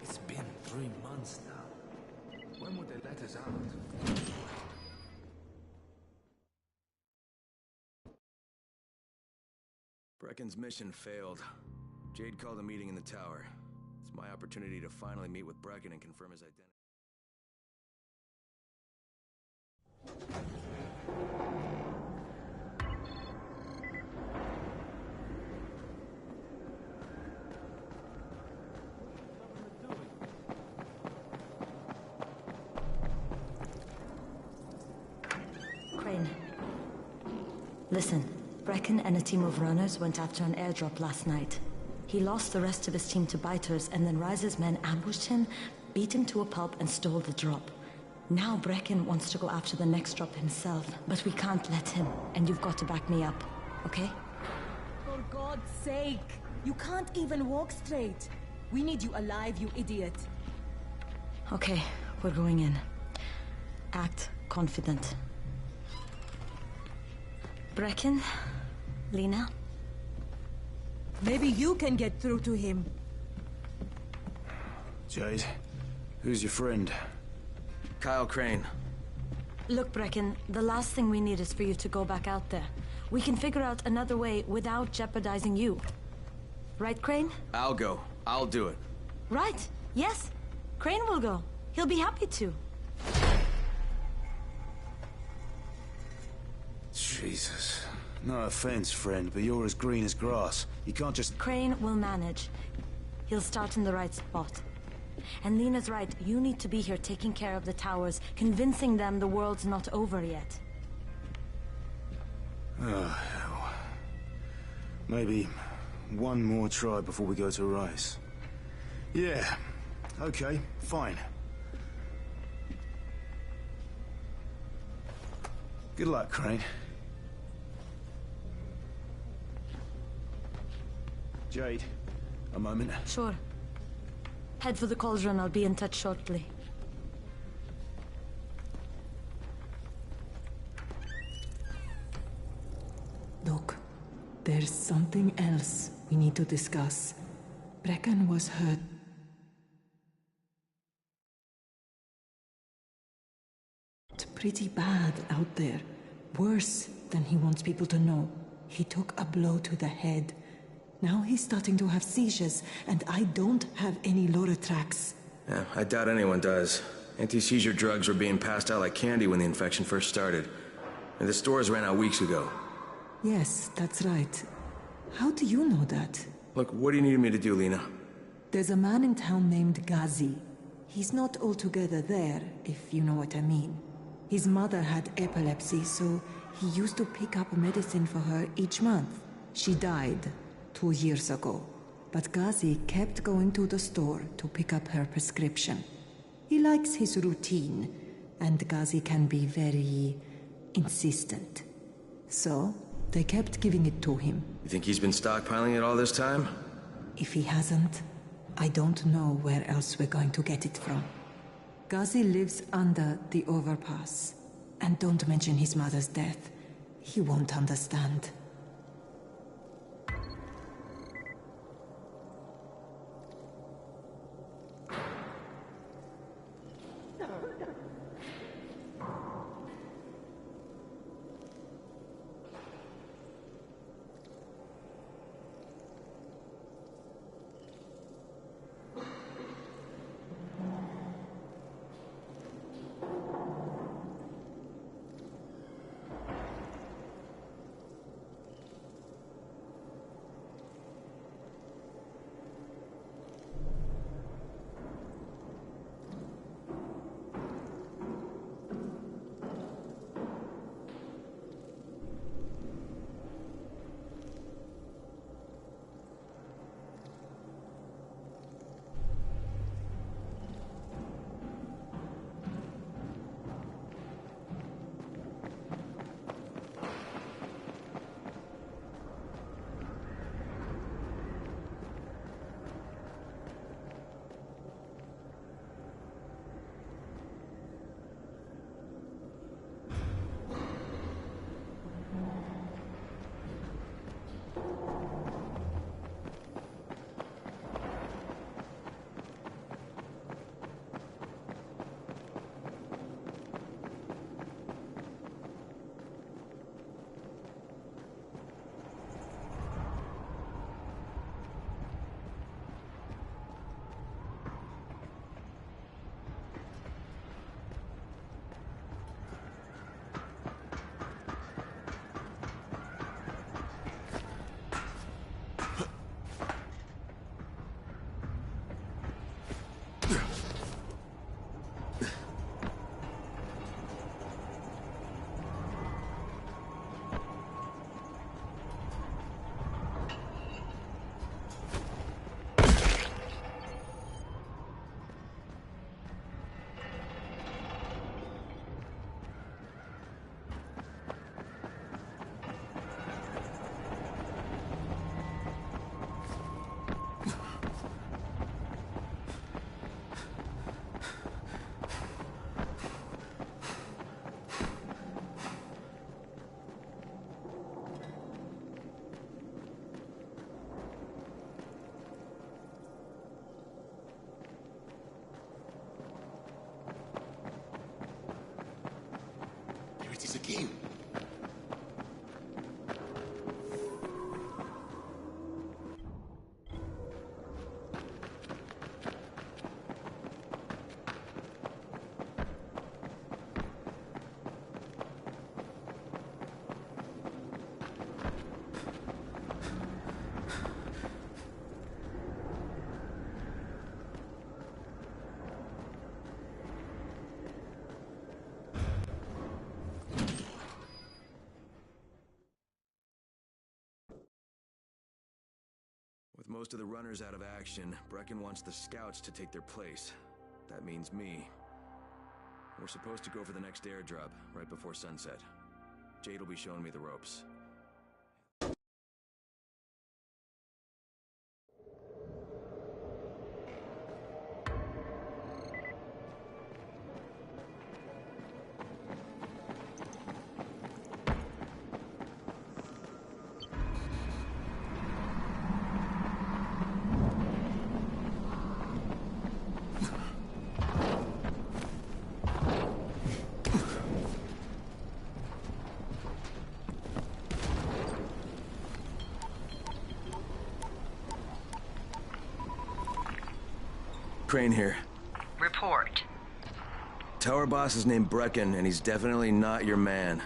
It's been 3 months now. When would they let us out? Brecken's mission failed. Jade called a meeting in the tower. It's my opportunity to finally meet with Brecken and confirm his identity. Crane. Listen, Brecken and a team of runners went after an airdrop last night. He lost the rest of his team to biters, and then Rise's men ambushed him, beat him to a pulp, and stole the drop. Now Brecken wants to go after the next drop himself, but we can't let him, and you've got to back me up, okay? For God's sake! You can't even walk straight! We need you alive, you idiot! Okay, we're going in. Act confident. Brecken? Lena? Maybe you can get through to him. Jade, who's your friend? Kyle Crane. Look, Brecken, the last thing we need is for you to go back out there. We can figure out another way without jeopardizing you. Right, Crane? I'll go. I'll do it. Right. Yes. Crane will go. He'll be happy to. Jesus. No offense, friend, but you're as green as grass. You can't just... Crane will manage. He'll start in the right spot. And Lena's right, you need to be here taking care of the towers, convincing them the world's not over yet. Oh, hell. Maybe one more try before we go to Rise. Yeah, okay, fine. Good luck, Crane. Jade, a moment. Sure. Head for the cauldron, I'll be in touch shortly. Look, there's something else we need to discuss. Brecken was hurt. Pretty bad out there. Worse than he wants people to know. He took a blow to the head. Now he's starting to have seizures, and I don't have any Loratrax. Yeah, I doubt anyone does. Anti-seizure drugs were being passed out like candy when the infection first started. And the stores ran out weeks ago. Yes, that's right. How do you know that? Look, what do you need me to do, Lena? There's a man in town named Ghazi. He's not altogether there, if you know what I mean. His mother had epilepsy, so he used to pick up medicine for her each month. She died 2 years ago, but Ghazi kept going to the store to pick up her prescription. He likes his routine, and Ghazi can be very insistent. So, they kept giving it to him. You think he's been stockpiling it all this time? If he hasn't, I don't know where else we're going to get it from. Ghazi lives under the overpass. And don't mention his mother's death. He won't understand. It's a game. most of the runners out of action, Brecken wants the scouts to take their place. That means me. We're supposed to go for the next airdrop, right before sunset. Jade will be showing me the ropes. Crane here. Report. Tower boss is named Brecken, and he's definitely not your man.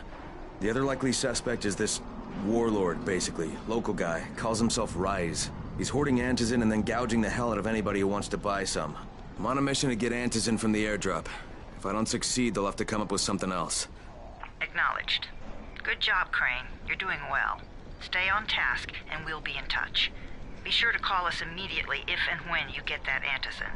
The other likely suspect is this warlord, basically. Local guy. Calls himself Rise. He's hoarding Antizin and then gouging the hell out of anybody who wants to buy some. I'm on a mission to get Antizin from the airdrop. If I don't succeed, they'll have to come up with something else. Acknowledged. Good job, Crane. You're doing well. Stay on task, and we'll be in touch. Be sure to call us immediately if and when you get that Antizin.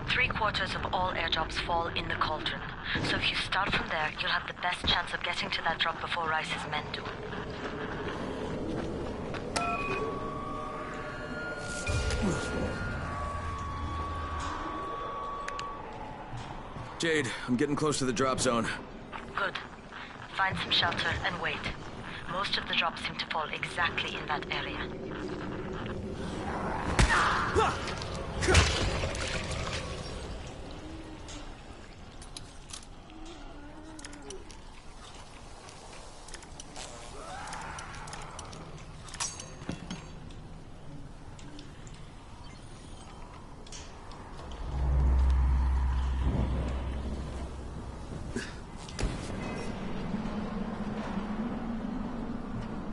Three-quarters of all airdrops fall in the cauldron. So if you start from there, you'll have the best chance of getting to that drop before Rice's men do. Jade, I'm getting close to the drop zone. Good. Find some shelter and wait. Most of the drops seem to fall exactly in that area.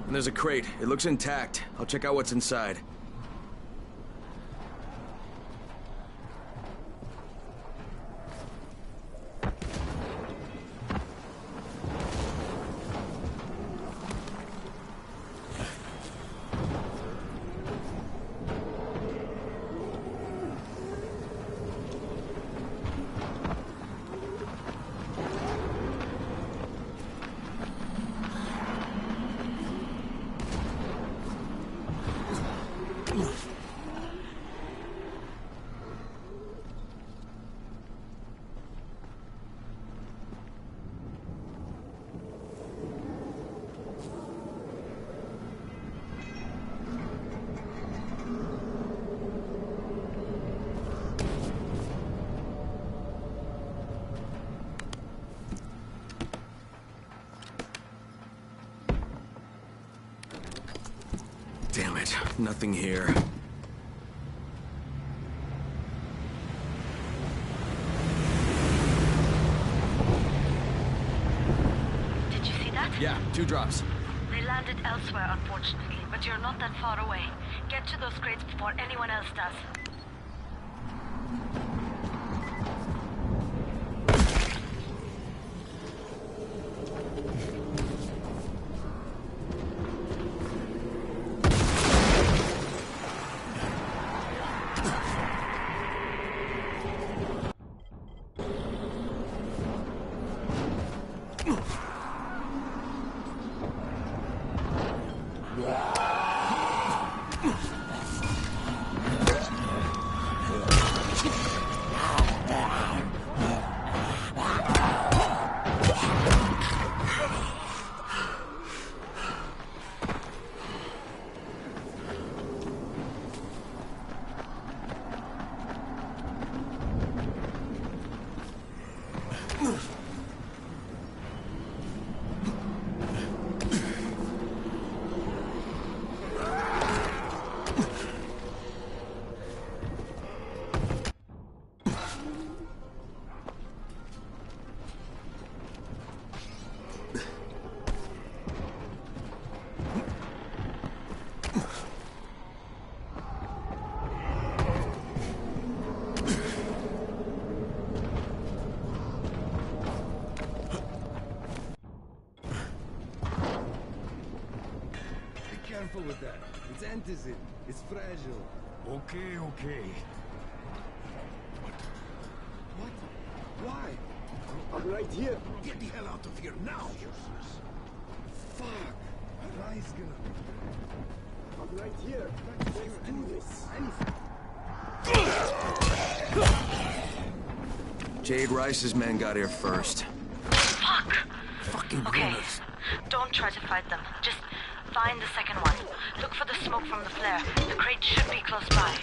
And there's a crate. It looks intact. I'll check out what's inside. Damn it, nothing here. Did you see that? Yeah, 2 drops. They land landed elsewhere, unfortunately, but you're not that far away. Get to those crates before anyone else does. Careful with that. It's antizin. It's fragile. Okay, okay. What? Why? I'm right here. Get the hell out of here now, useless. Fuck. Rye's gonna... I'm right here. Let's do this. Jade Rice's men got here first. Fuck! Fucking okay. runners. Don't try to fight them. Just find the second one. Look for the smoke from the flare. The crate should be close by.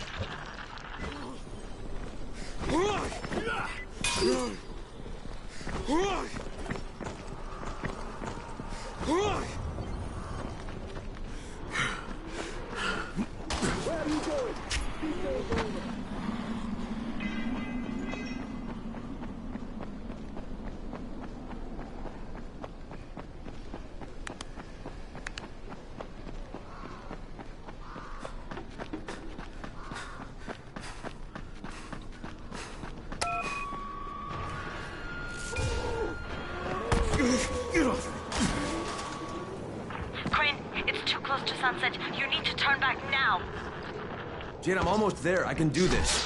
Where are you going? This ain't over. Crane, it's too close to sunset. You need to turn back now. Jade, I'm almost there. I can do this.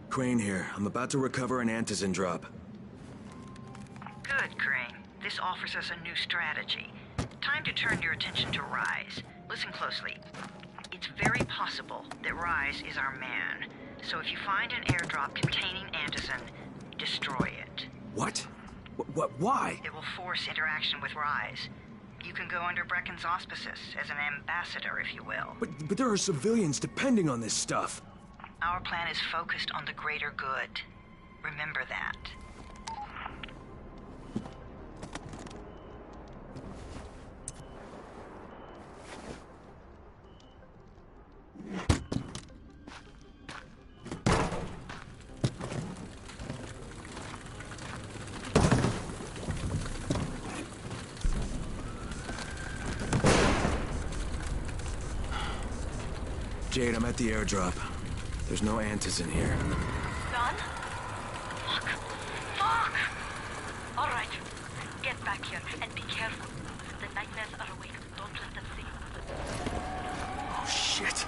Crane here. I'm about to recover an Antizin drop. Good, Crane. This offers us a new strategy. Time to turn your attention to Rise. Listen closely. It's very possible that Rise is our man. So if you find an airdrop containing Antizin, destroy it. What? Why? It will force interaction with Rise. You can go under Brecken's auspices as an ambassador, if you will. But there are civilians depending on this stuff. Our plan is focused on the greater good. Remember that. Jade, I'm at the airdrop. There's no Antizin here. Done? Fuck. Fuck! All right. Get back here and be careful. The nightmares are awake. Don't let them see you. Oh, shit.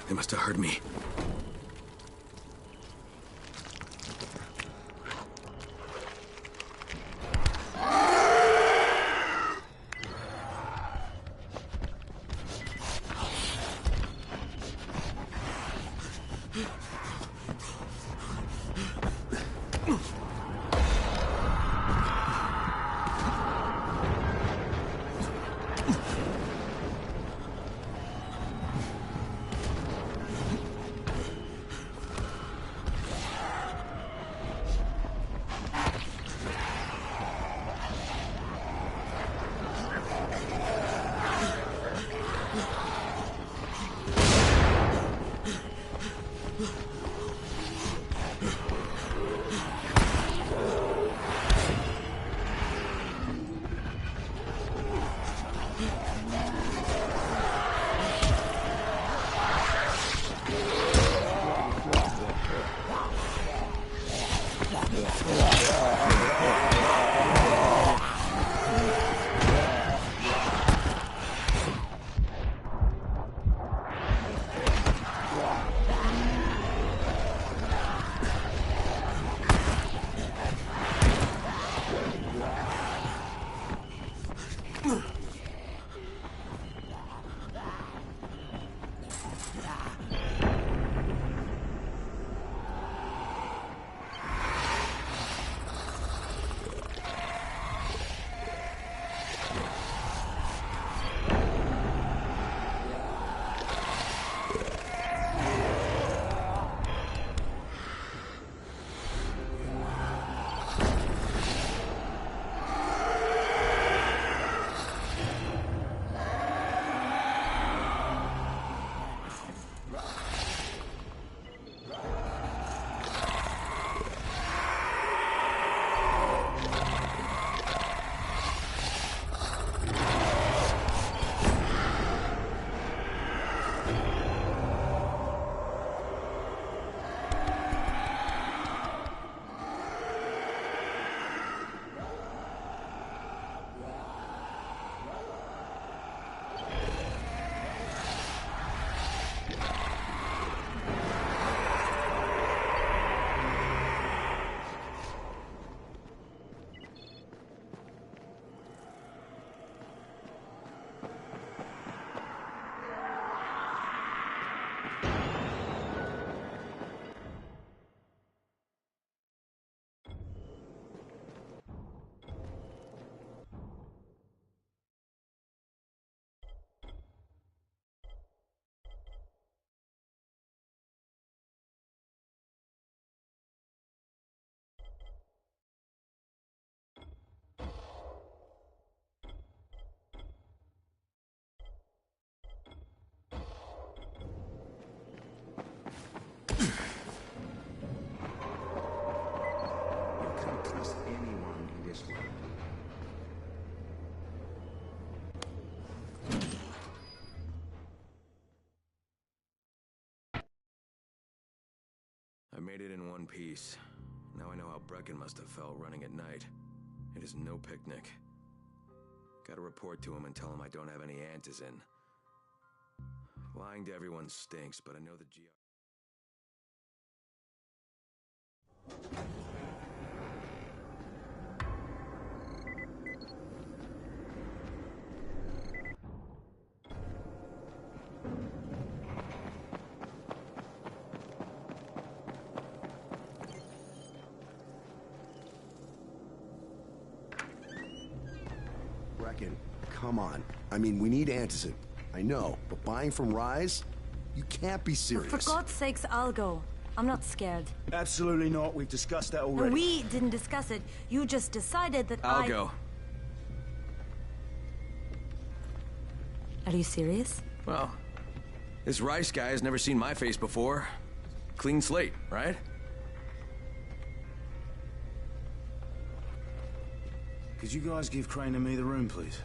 They must have heard me. made it in one piece. Now I know how Brecken must have felt running at night. It is no picnic. Gotta report to him and tell him I don't have any antizin. Lying to everyone stinks, but I know the GR... Brecken, come on. I mean, we need antizin. I know, but buying from Rise? You can't be serious. For God's sakes, I'll go. I'm not scared. Absolutely not. We've discussed that already. No, we didn't discuss it. You just decided that I'll go. Are you serious? Well, this Rice guy has never seen my face before. Clean slate, right? Could you guys give Crane and me the room, please?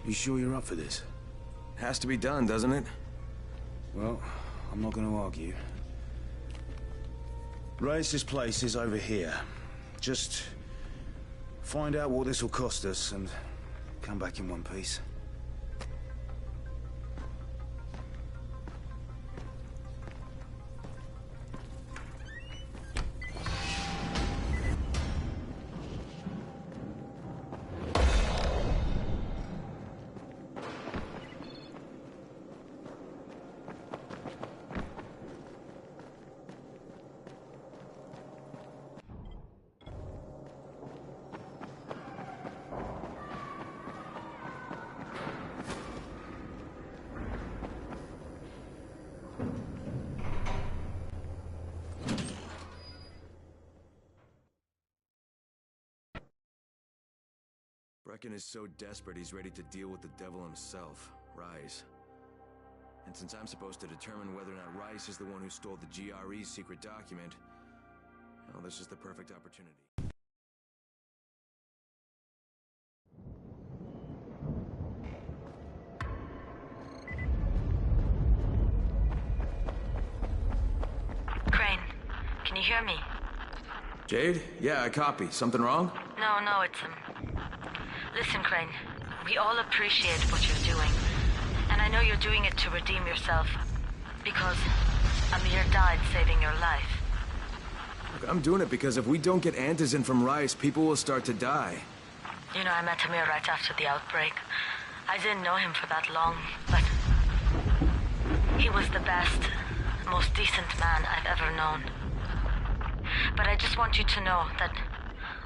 You sure you're up for this? Has to be done, doesn't it? Well, I'm not going to argue. Rais's place is over here. Just find out what this will cost us and come back in one piece. Brecken is so desperate he's ready to deal with the devil himself, Rise. And since I'm supposed to determine whether or not Rice is the one who stole the GRE's secret document, well, this is the perfect opportunity. Crane, can you hear me? Jade? Yeah, I copy. Something wrong? No, it's Listen, Crane, we all appreciate what you're doing. And I know you're doing it to redeem yourself. Because Amir died saving your life. Look, I'm doing it because if we don't get antizin from Rice, people will start to die. You know, I met Amir right after the outbreak. I didn't know him for that long, but he was the best, most decent man I've ever known. But I just want you to know that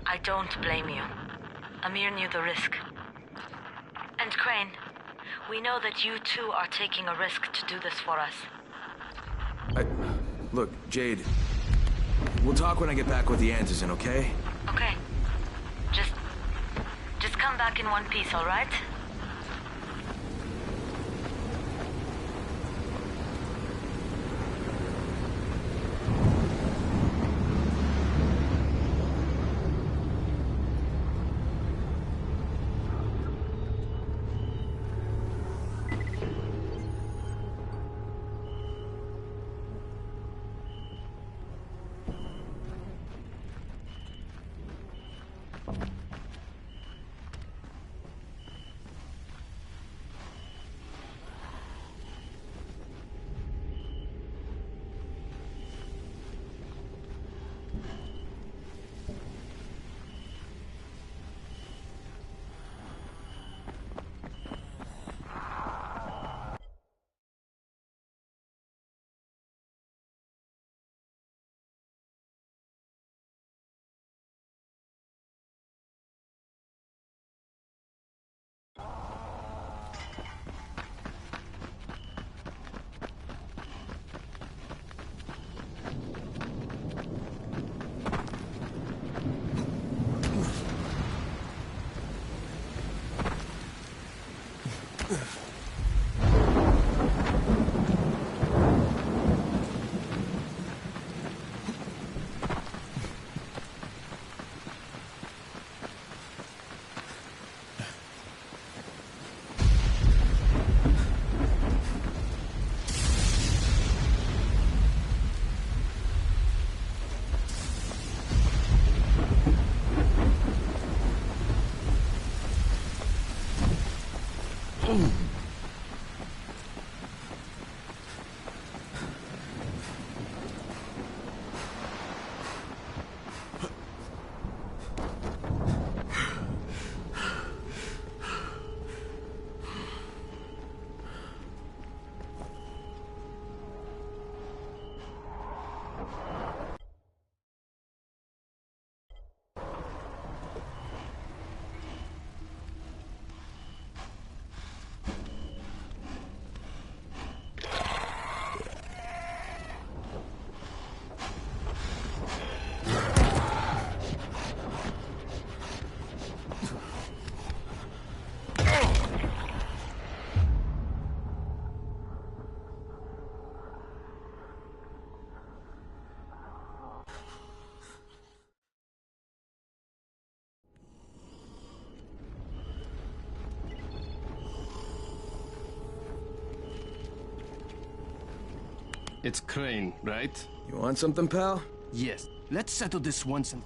I don't blame you. Amir knew the risk. And Crane, we know that you too are taking a risk to do this for us. Look, Jade, we'll talk when I get back with the antizin, okay? Okay. Just come back in one piece, all right? It's Crane, right? You want something, pal? Yes. Let's settle this once and...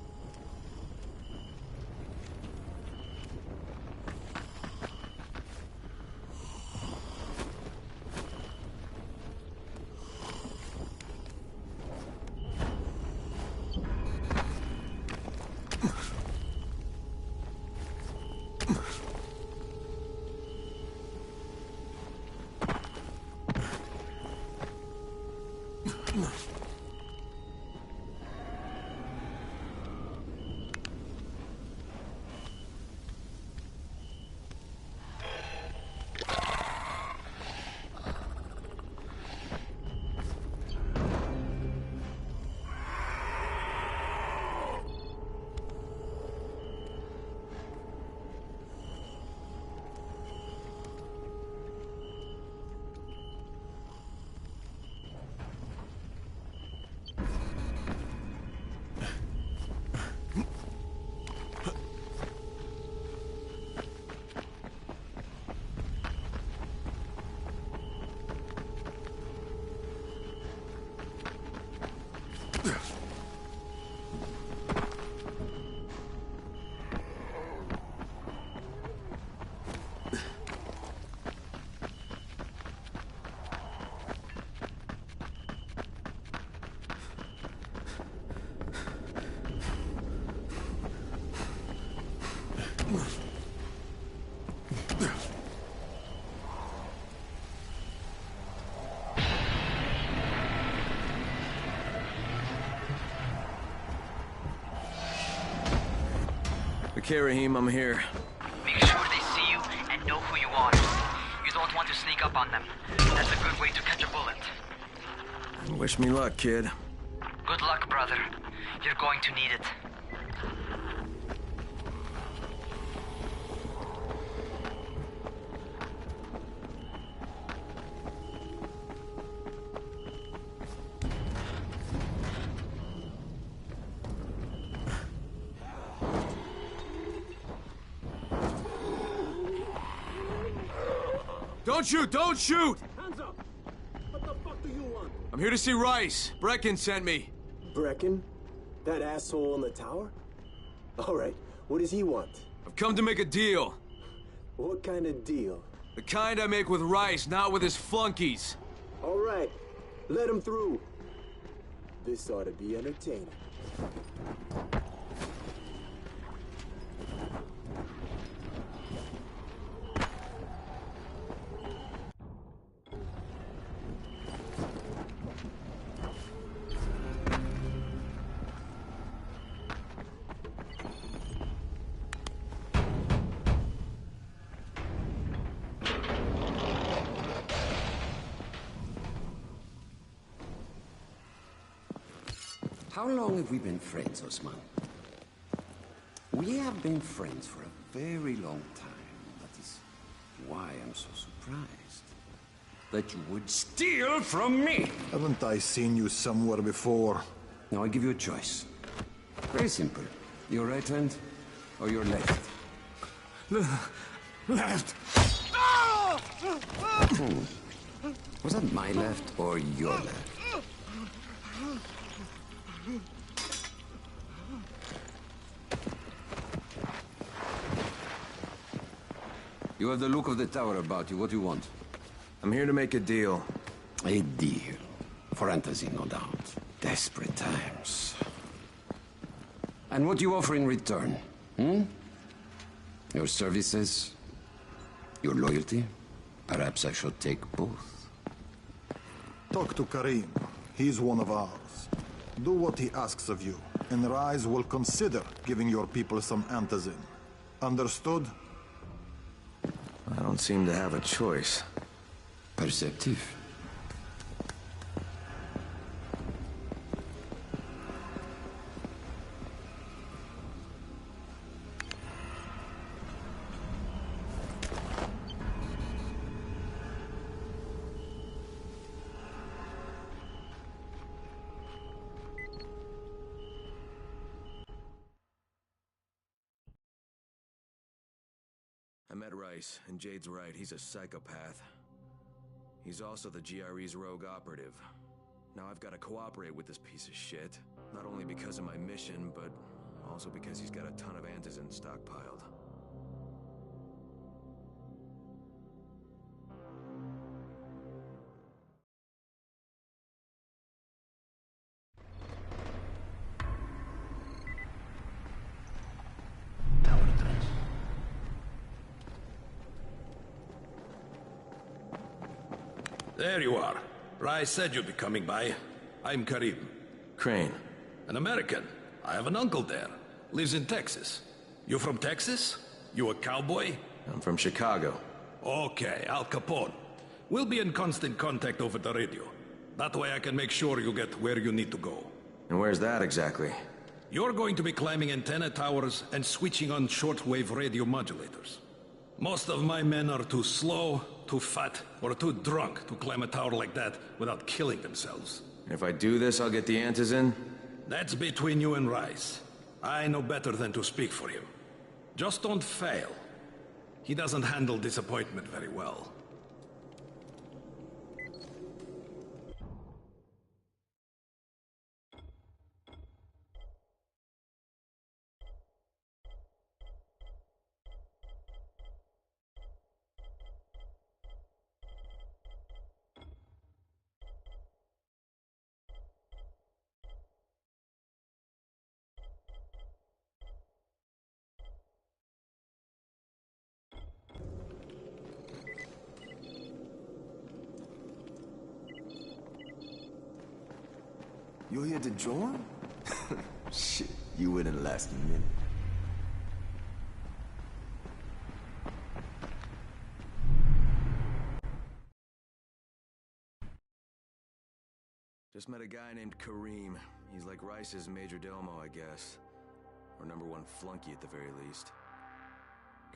Okay, Rahim, I'm here. Make sure they see you and know who you are. You don't want to sneak up on them. That's a good way to catch a bullet. Wish me luck, kid. Good luck, brother. You're going to need it. Don't shoot! Don't shoot! Hands up! What the fuck do you want? I'm here to see Rice. Brecken sent me. Brecken? That asshole in the tower? Alright, what does he want? I've come to make a deal. What kind of deal? The kind I make with Rice, not with his flunkies. Alright, let him through. This ought to be entertaining. How long have we been friends, Osman? We have been friends for a very long time. That is why I'm so surprised that you would steal from me. Haven't I seen you somewhere before? Now I give you a choice. Very simple. Your right hand or your left? Left! Was that my left or your left? You have the look of the tower about you. What do you want? I'm here to make a deal. A deal. For Antizin, no doubt. Desperate times. And what do you offer in return? Your services? Your loyalty? Perhaps I should take both. Talk to Karim. He's one of ours. Do what he asks of you, and Rise will consider giving your people some Antizin. Understood? I don't seem to have a choice. Perceptive. I met Rice, and Jade's right, he's a psychopath. He's also the GRE's rogue operative. Now I've got to cooperate with this piece of shit. Not only because of my mission, but also because he's got a ton of Antizin stockpiled. There you are. Rice said you'd be coming by. I'm Karim. Crane. An American. I have an uncle there. Lives in Texas. You from Texas? You a cowboy? I'm from Chicago. Okay, Al Capone. We'll be in constant contact over the radio. That way I can make sure you get where you need to go. And where's that exactly? You're going to be climbing antenna towers and switching on shortwave radio modulators. Most of my men are too slow, too fat, or too drunk to climb a tower like that without killing themselves. If I do this, I'll get the Antizin? That's between you and Rice. I know better than to speak for him. Just don't fail. He doesn't handle disappointment very well. You're here to join? Shit, you wouldn't last a minute. Just met a guy named Karim. He's like Rice's major domo, I guess. Or #1 flunky at the very least.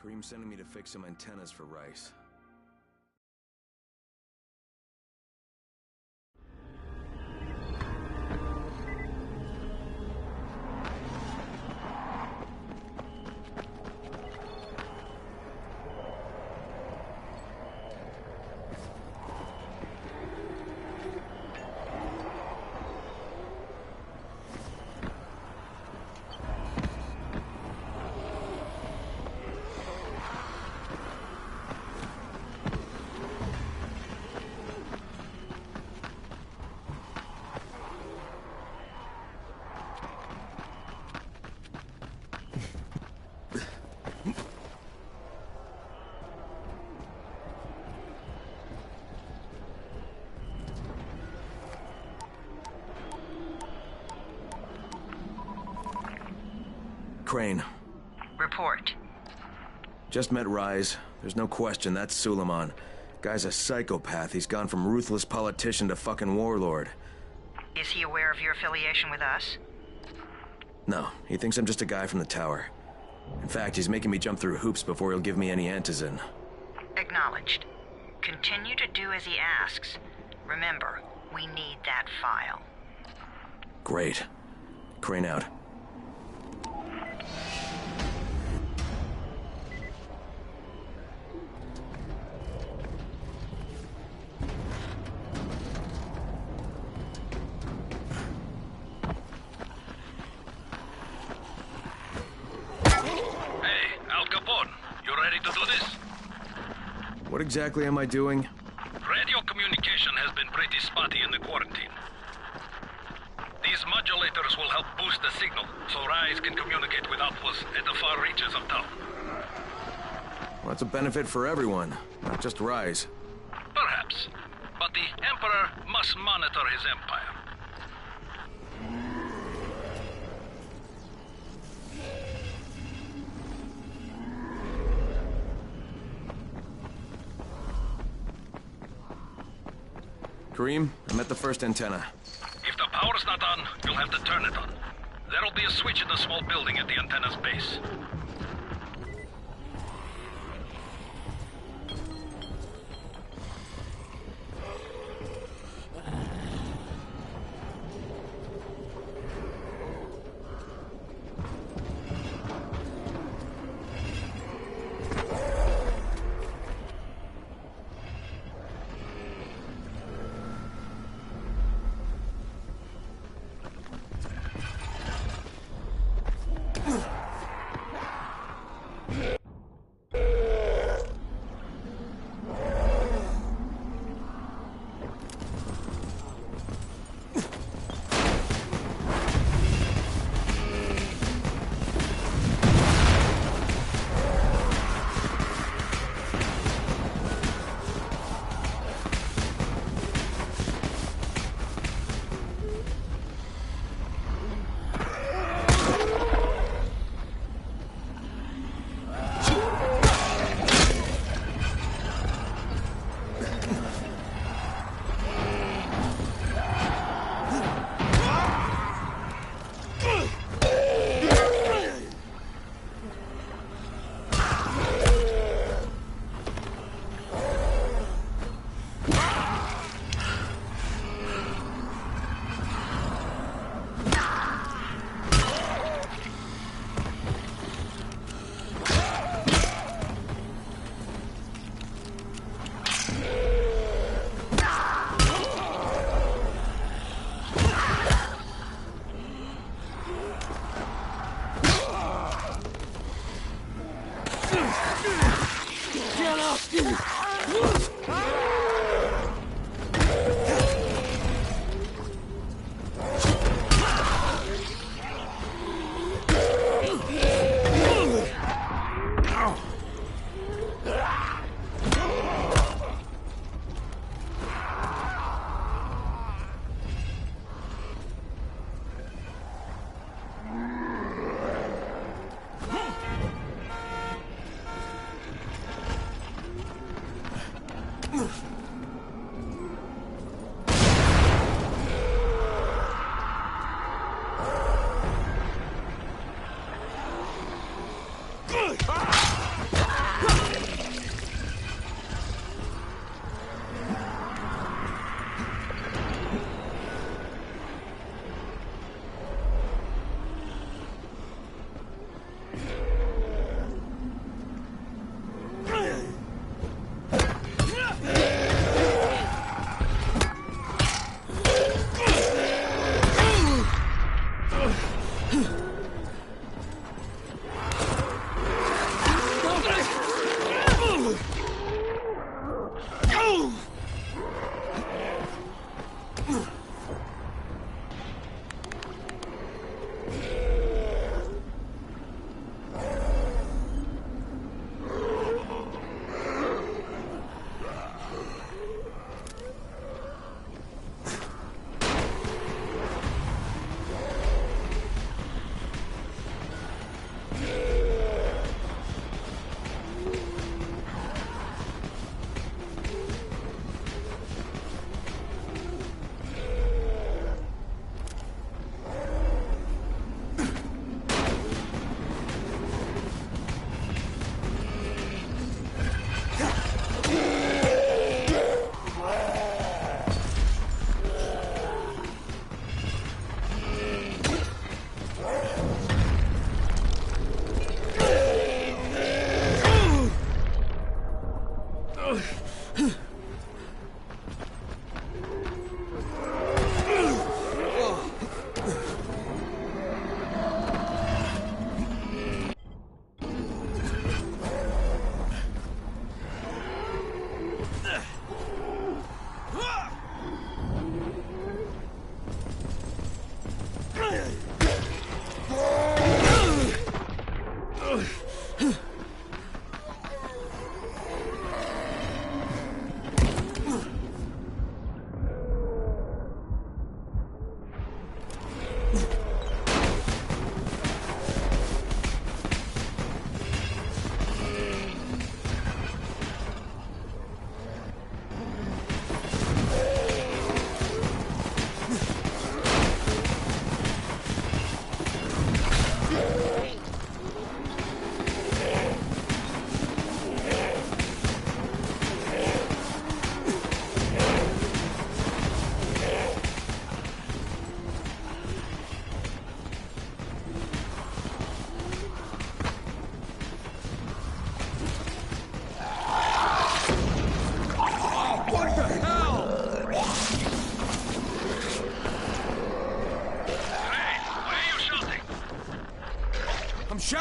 Karim's sending me to fix some antennas for Rice. Crane. Report. Just met Rise. There's no question, that's Suleiman. Guy's a psychopath. He's gone from ruthless politician to fucking warlord. Is he aware of your affiliation with us? No, he thinks I'm just a guy from the tower. In fact, he's making me jump through hoops before he'll give me any Antizin. Acknowledged. Continue to do as he asks. Remember, we need that file. Great. Crane out. Hey, Al Capone, you ready to do this? What exactly am I doing? Radio communication has been pretty spotty in the quarantine. These modulators will help boost the signal, so Rise can communicate with outposts at the far reaches of town. Well, that's a benefit for everyone, not just Rise. Perhaps. But the Emperor must monitor his empire. Karim, I'm at the first antenna. If the power's not on, you'll have to turn it on. There'll be a switch in the small building at the antenna's base.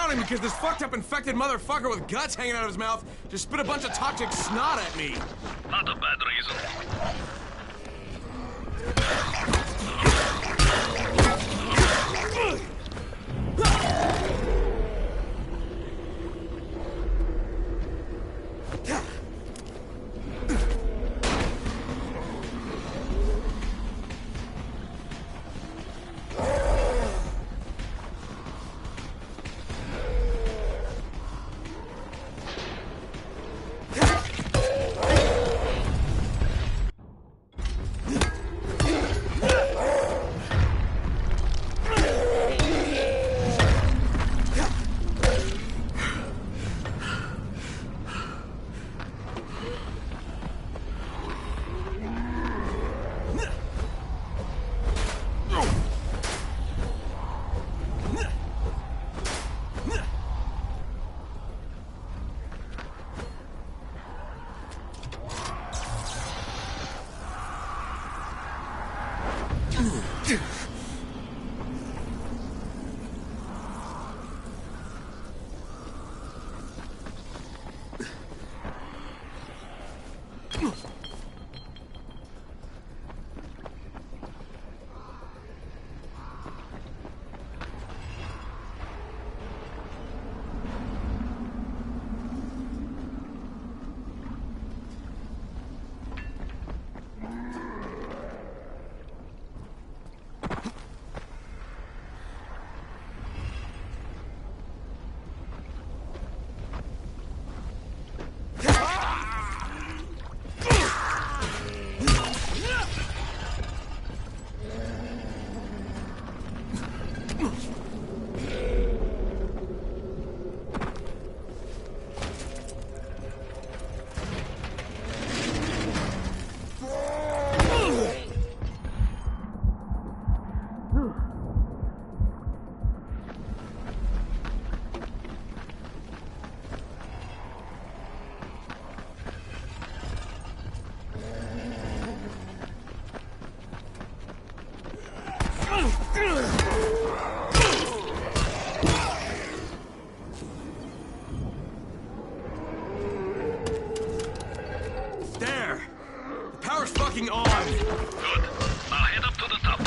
drowning because this fucked up infected motherfucker with guts hanging out of his mouth just spit a bunch of toxic snot at me. Not a bad reason. There! The power's fucking on! Good. Now head up to the top.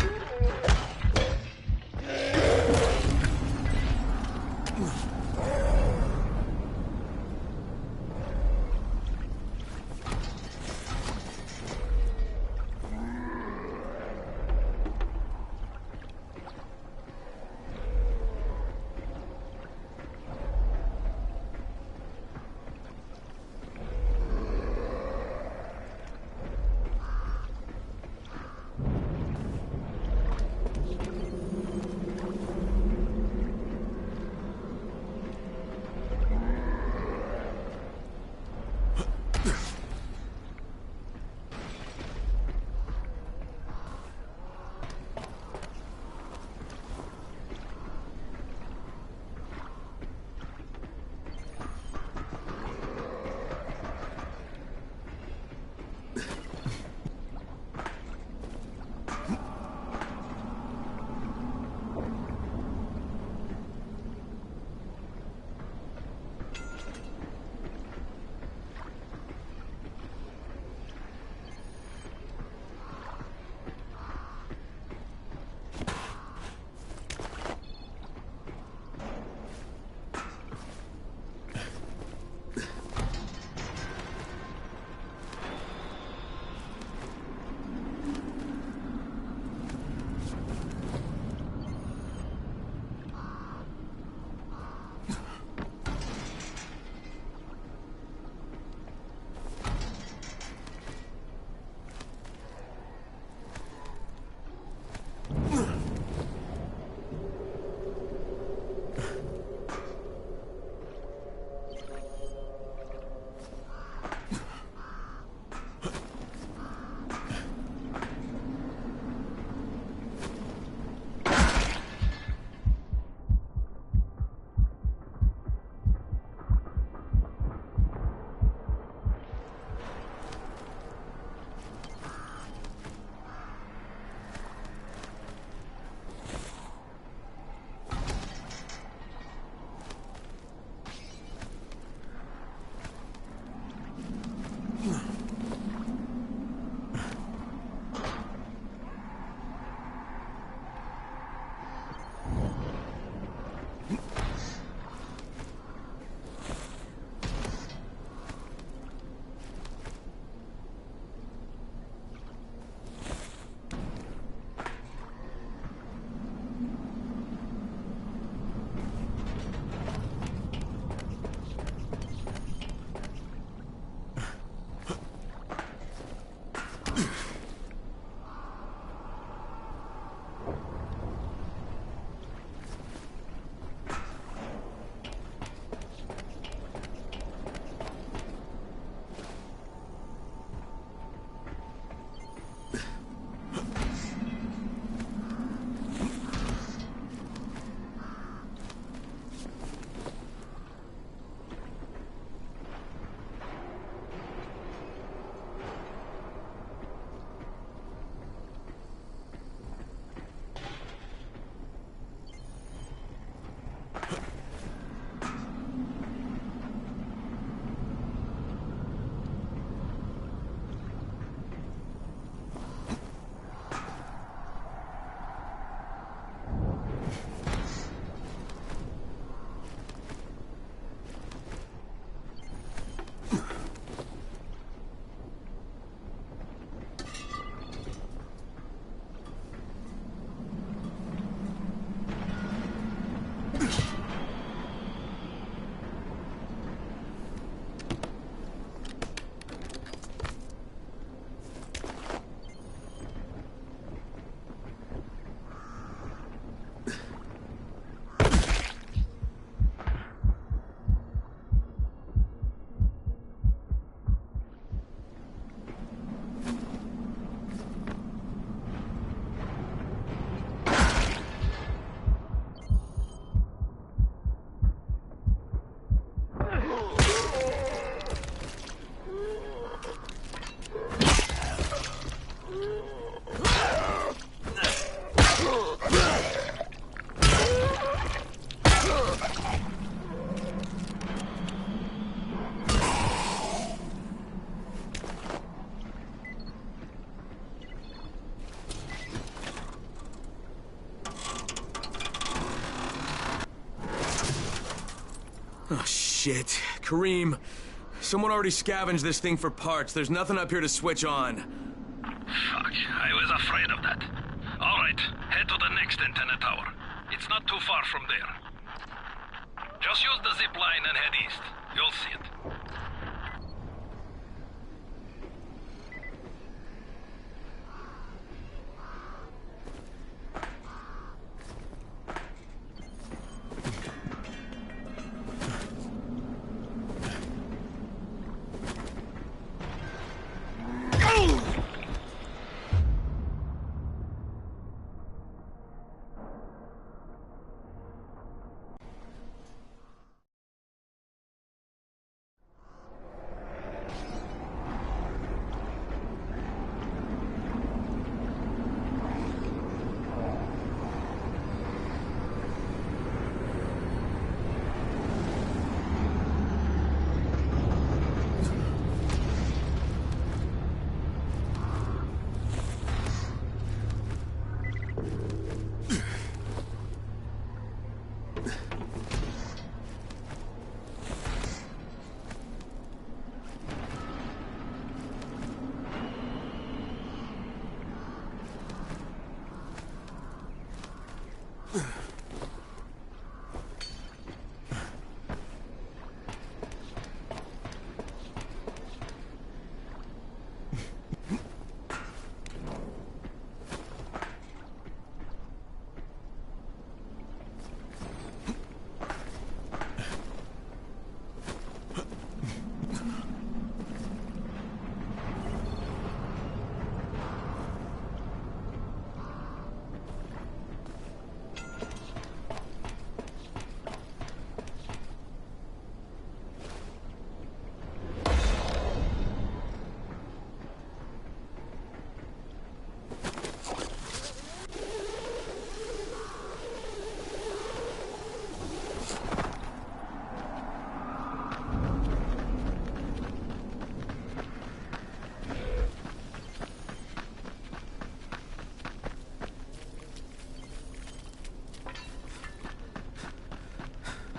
Oh, shit. Kareem, someone already scavenged this thing for parts. There's nothing up here to switch on. Fuck, I was afraid of that. All right, head to the next antenna tower. It's not too far from there. Just use the zip line and head east. You'll see it.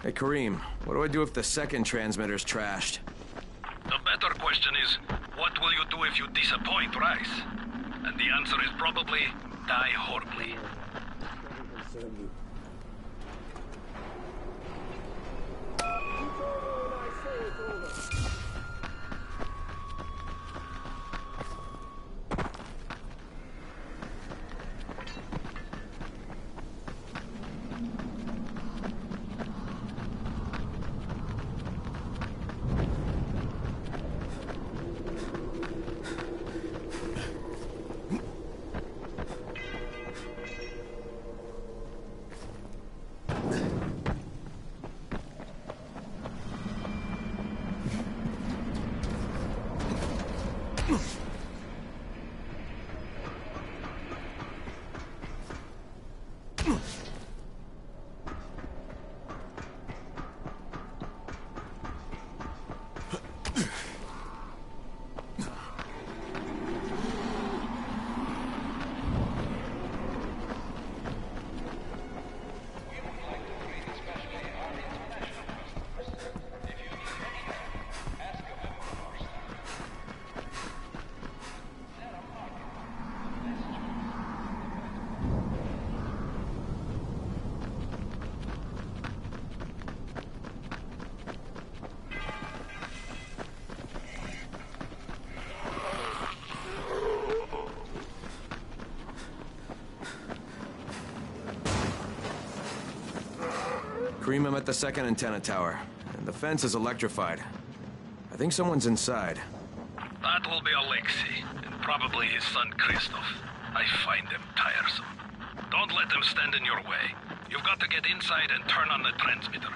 Hey, Kareem, what do I do if the second transmitter's trashed? The better question is, what will you do if you disappoint Rice? And the answer is probably die horribly. Kareem, I'm at the second antenna tower. And the fence is electrified. I think someone's inside. That will be Alexei, and probably his son Christoph. I find them tiresome. Don't let them stand in your way. You've got to get inside and turn on the transmitter.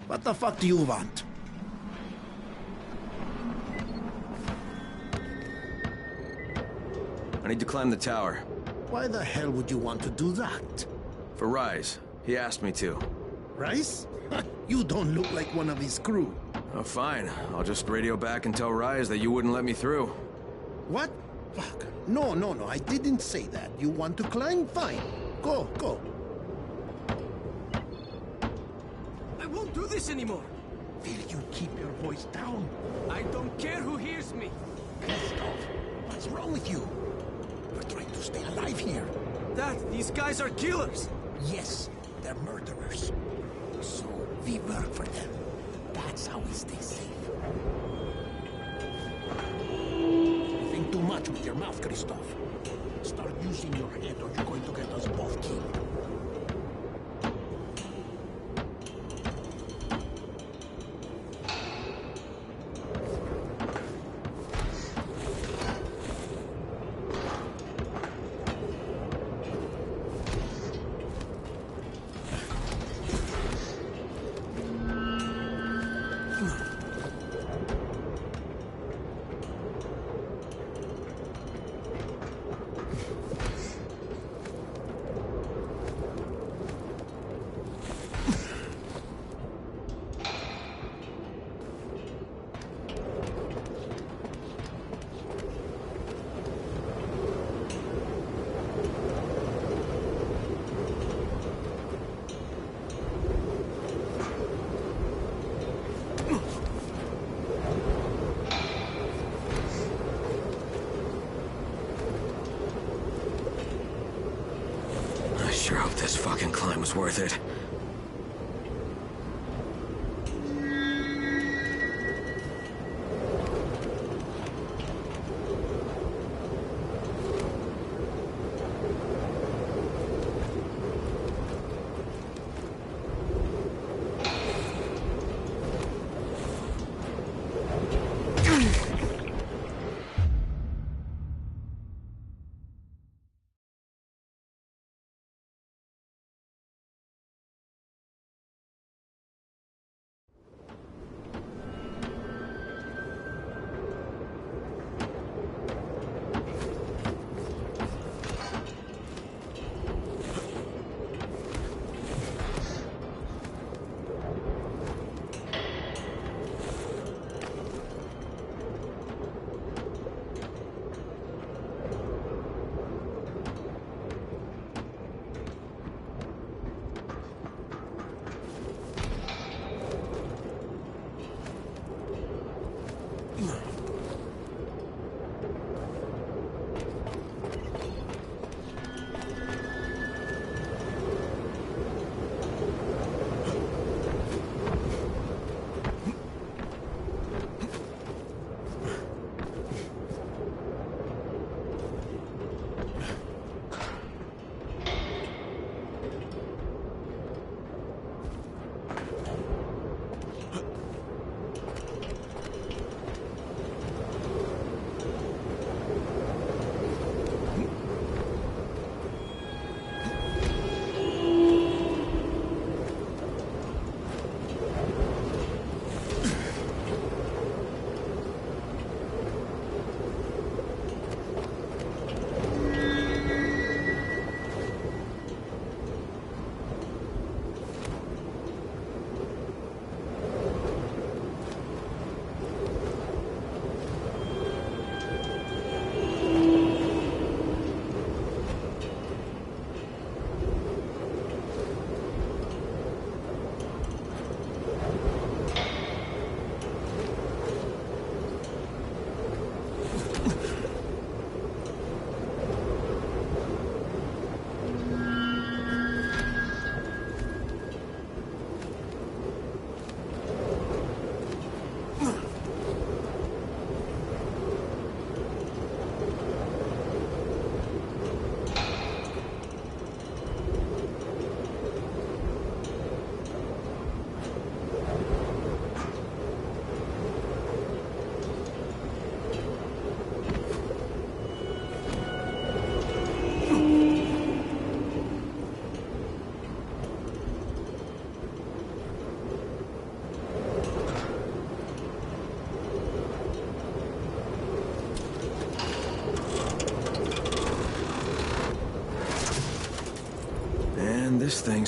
What the fuck do you want? I need to climb the tower. Why the hell would you want to do that? For Rise. He asked me to. Rise? You don't look like one of his crew. Oh, fine. I'll just radio back and tell Rise that you wouldn't let me through. What? Fuck. No, I didn't say that. You want to climb? Fine. Go. I won't do this anymore. Will you keep your voice down? I don't care who hears me. Christoph, what's wrong with you? We're trying to stay alive here. These guys are killers. Yes, they're murderers. So we work for them. That's how we stay safe. You think too much with your mouth, Christoph. Start using your head or you're going to get us both killed. I sure hope this fucking climb was worth it.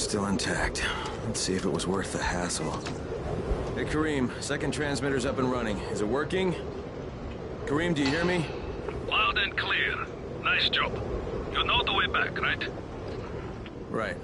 Everything's still intact. Let's see if it was worth the hassle. Hey, Kareem, second transmitter's up and running. Is it working? Kareem, do you hear me? Loud and clear. Nice job. You know the way back, right? Right.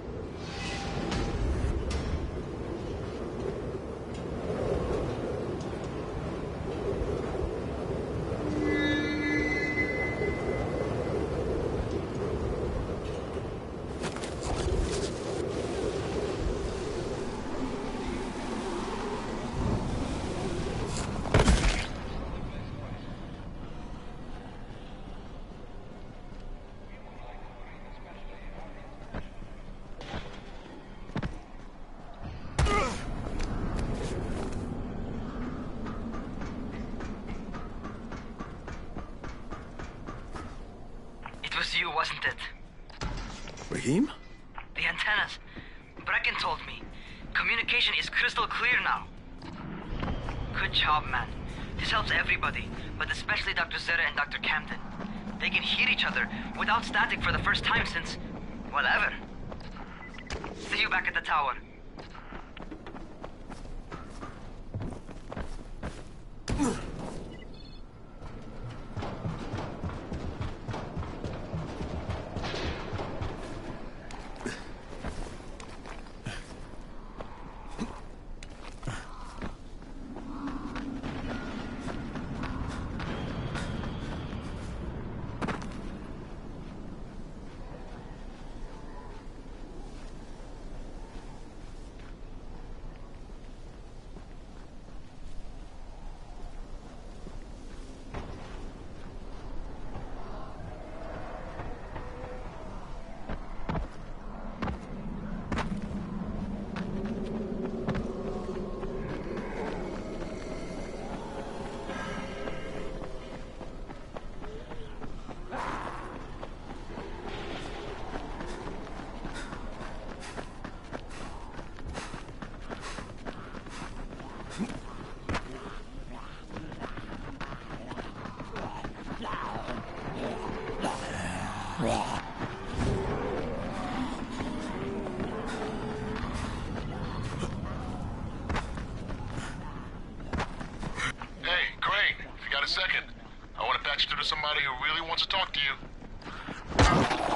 You, wasn't it? Rahim? The antennas. Brecken told me. Communication is crystal clear now. Good job, man. This helps everybody, but especially Dr. Zere and Dr. Camden. They can hear each other without static for the first time since, well, ever. See you back at the tower. Second, I want to patch you through to somebody who really wants to talk to you.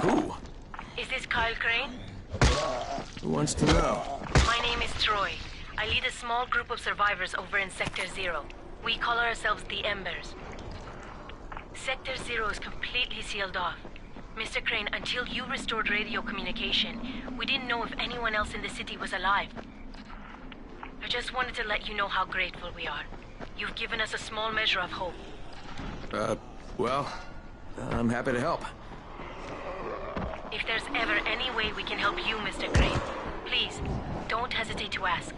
Who? Is this Kyle Crane? Who wants to know? My name is Troy. I lead a small group of survivors over in Sector Zero. We call ourselves the Embers. Sector Zero is completely sealed off. Mr. Crane, until you restored radio communication, we didn't know if anyone else in the city was alive. I just wanted to let you know how grateful we are. You've given us a small measure of hope. Well, I'm happy to help. If there's ever any way we can help you, Mr. Crane, please, don't hesitate to ask.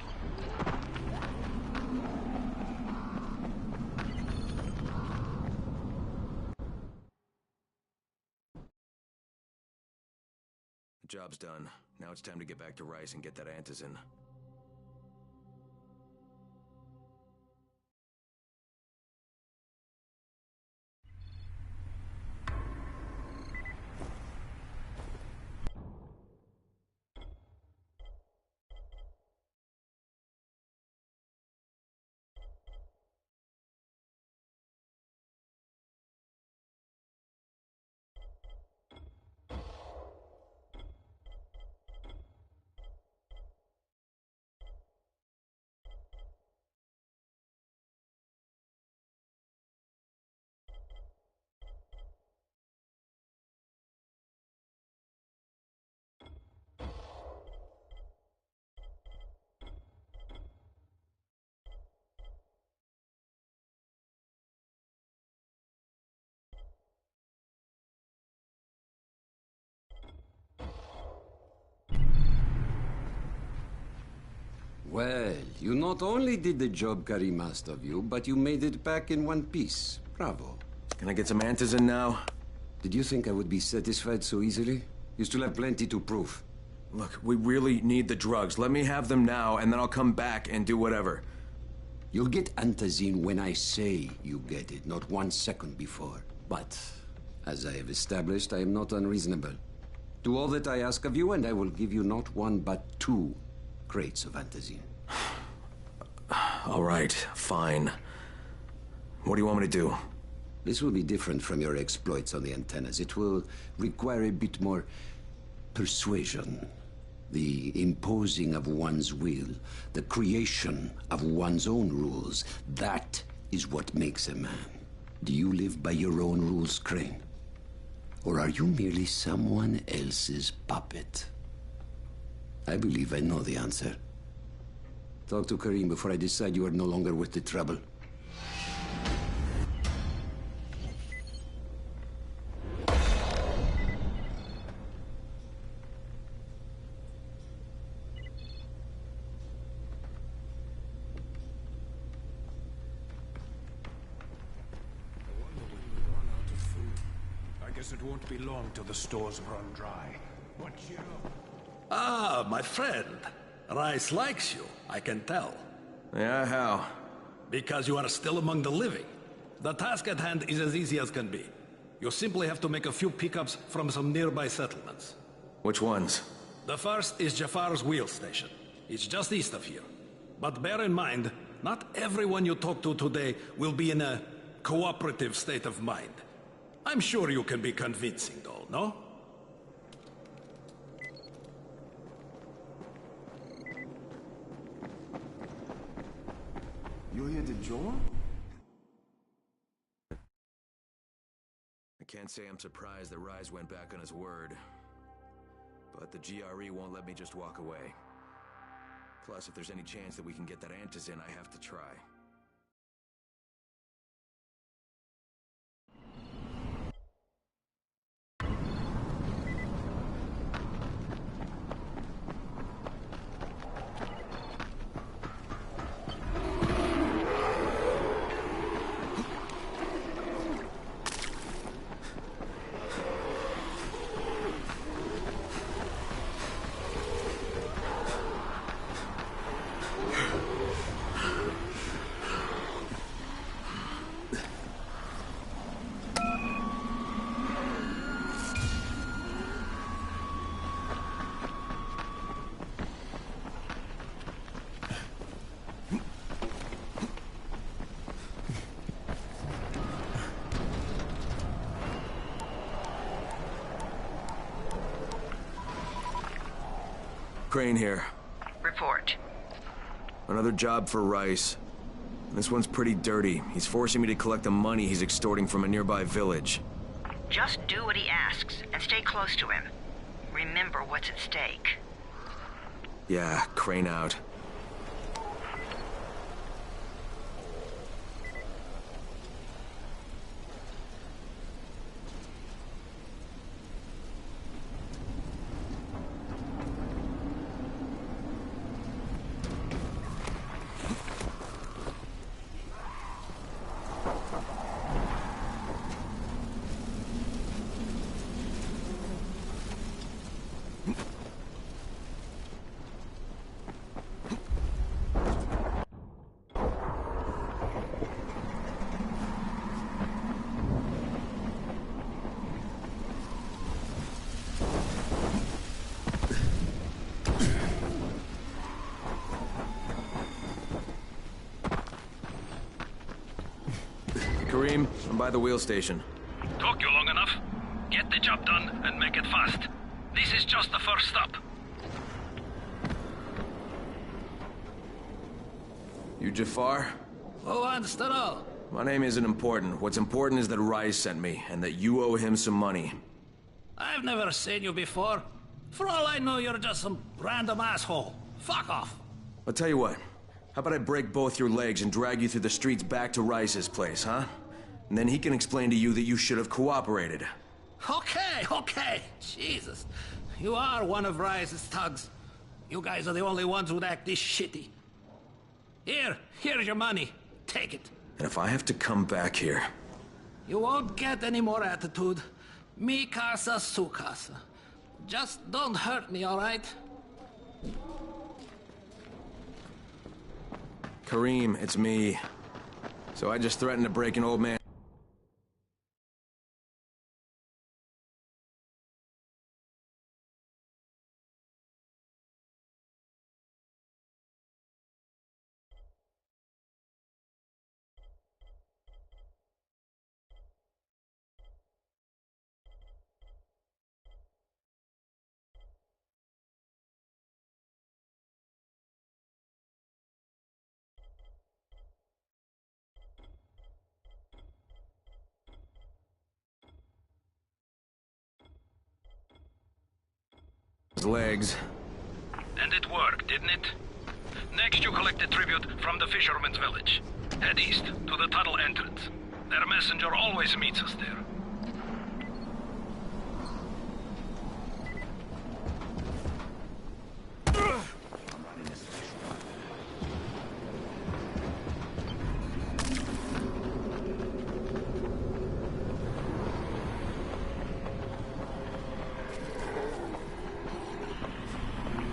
The job's done. Now it's time to get back to Rice and get that antizin. Well, you not only did the job Karim asked of you, but you made it back in one piece. Bravo. Can I get some antizin now? Did you think I would be satisfied so easily? You still have plenty to prove. Look, we really need the drugs. Let me have them now, and then I'll come back and do whatever. You'll get antizin when I say you get it, not 1 second before. But, as I have established, I am not unreasonable. Do all that I ask of you, and I will give you not one, but 2 crates of antizin. All right, fine. What do you want me to do? This will be different from your exploits on the antennas. It will require a bit more persuasion. The imposing of one's will, the creation of one's own rules. That is what makes a man. Do you live by your own rules, Crane? Or are you merely someone else's puppet? I believe I know the answer. Talk to Karim before I decide you are no longer worth the trouble. It won't be long till the stores run dry. But you know... Ah, my friend. Rice likes you, I can tell. Yeah, how? Because you are still among the living. The task at hand is as easy as can be. You simply have to make a few pickups from some nearby settlements. Which ones? The first is Jafar's wheel station. It's just east of here. But bear in mind, not everyone you talk to today will be in a cooperative state of mind. I'm sure you can be convincing, though, no? You here to join? I can't say I'm surprised that Rise went back on his word. But the GRE won't let me just walk away. Plus, if there's any chance that we can get that antizin, I have to try. Crane here. Report. Another job for Rice. This one's pretty dirty. He's forcing me to collect the money he's extorting from a nearby village. Just do what he asks, and stay close to him. Remember what's at stake. Yeah, Crane out. Karim, I'm by the wheel station. Took you long enough. Get the job done and make it fast. This is just the first stop. You Jafar? Who wants to know? My name isn't important. What's important is that Rise sent me, and that you owe him some money. I've never seen you before. For all I know, you're just some random asshole. Fuck off. I'll tell you what. How about I break both your legs and drag you through the streets back to Rice's place, huh? And then he can explain to you that you should have cooperated. Okay. Jesus. You are one of Rice's thugs. You guys are the only ones who'd act this shitty. Here's your money. Take it. And if I have to come back here... You won't get any more attitude. Mi casa, su casa. Just don't hurt me, all right? Karim, it's me. So I just threatened to break an old man... his legs. And it worked, didn't it? Next you collect the tribute from the fisherman's village. Head east to the tunnel entrance. Their messenger always meets us there.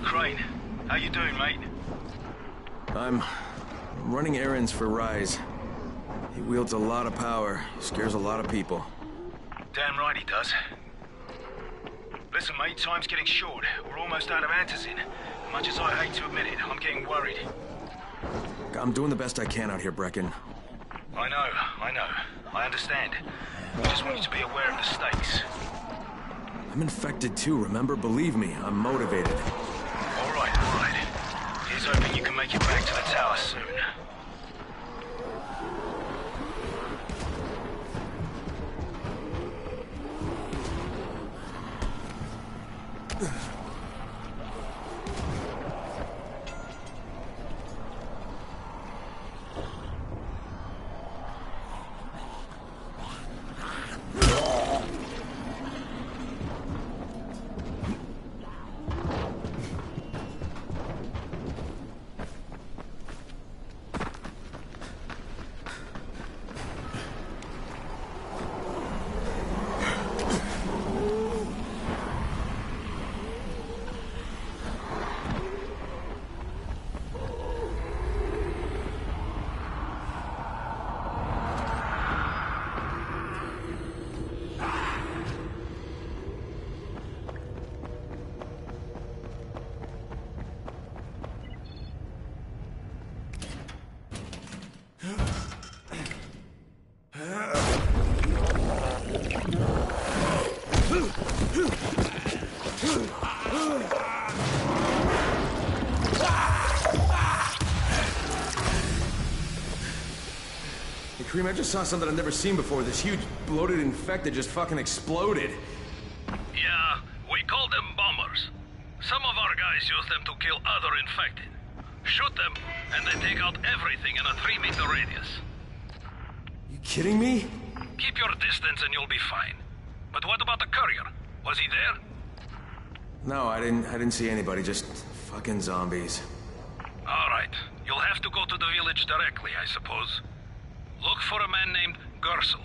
Crane, how you doing, mate? I'm running errands for Rise. He wields a lot of power, scares a lot of people. Damn right he does. Listen, mate, time's getting short. We're almost out of antizin. Much as I hate to admit it, I'm getting worried. I'm doing the best I can out here, Brecken. I know. I understand. I just want you to be aware of the stakes. I'm infected too, remember? Believe me, I'm motivated. All right. Here's hoping you can make it back to the tower soon. Kareem, I just saw something I've never seen before. This huge, bloated infected just fucking exploded. Yeah, we call them bombers. Some of our guys use them to kill other infected. Shoot them, and they take out everything in a 3-meter radius. You kidding me? Keep your distance and you'll be fine. But what about the courier? Was he there? No, I didn't see anybody, just fucking zombies. All right. You'll have to go to the village directly, I suppose. Look for a man named Gersel.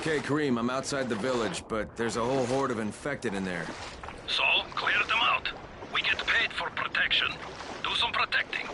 Okay, Kareem, I'm outside the village, but there's a whole horde of infected in there. So, clear them out. We get paid for protection. Do some protecting.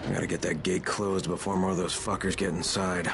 I gotta get that gate closed before more of those fuckers get inside.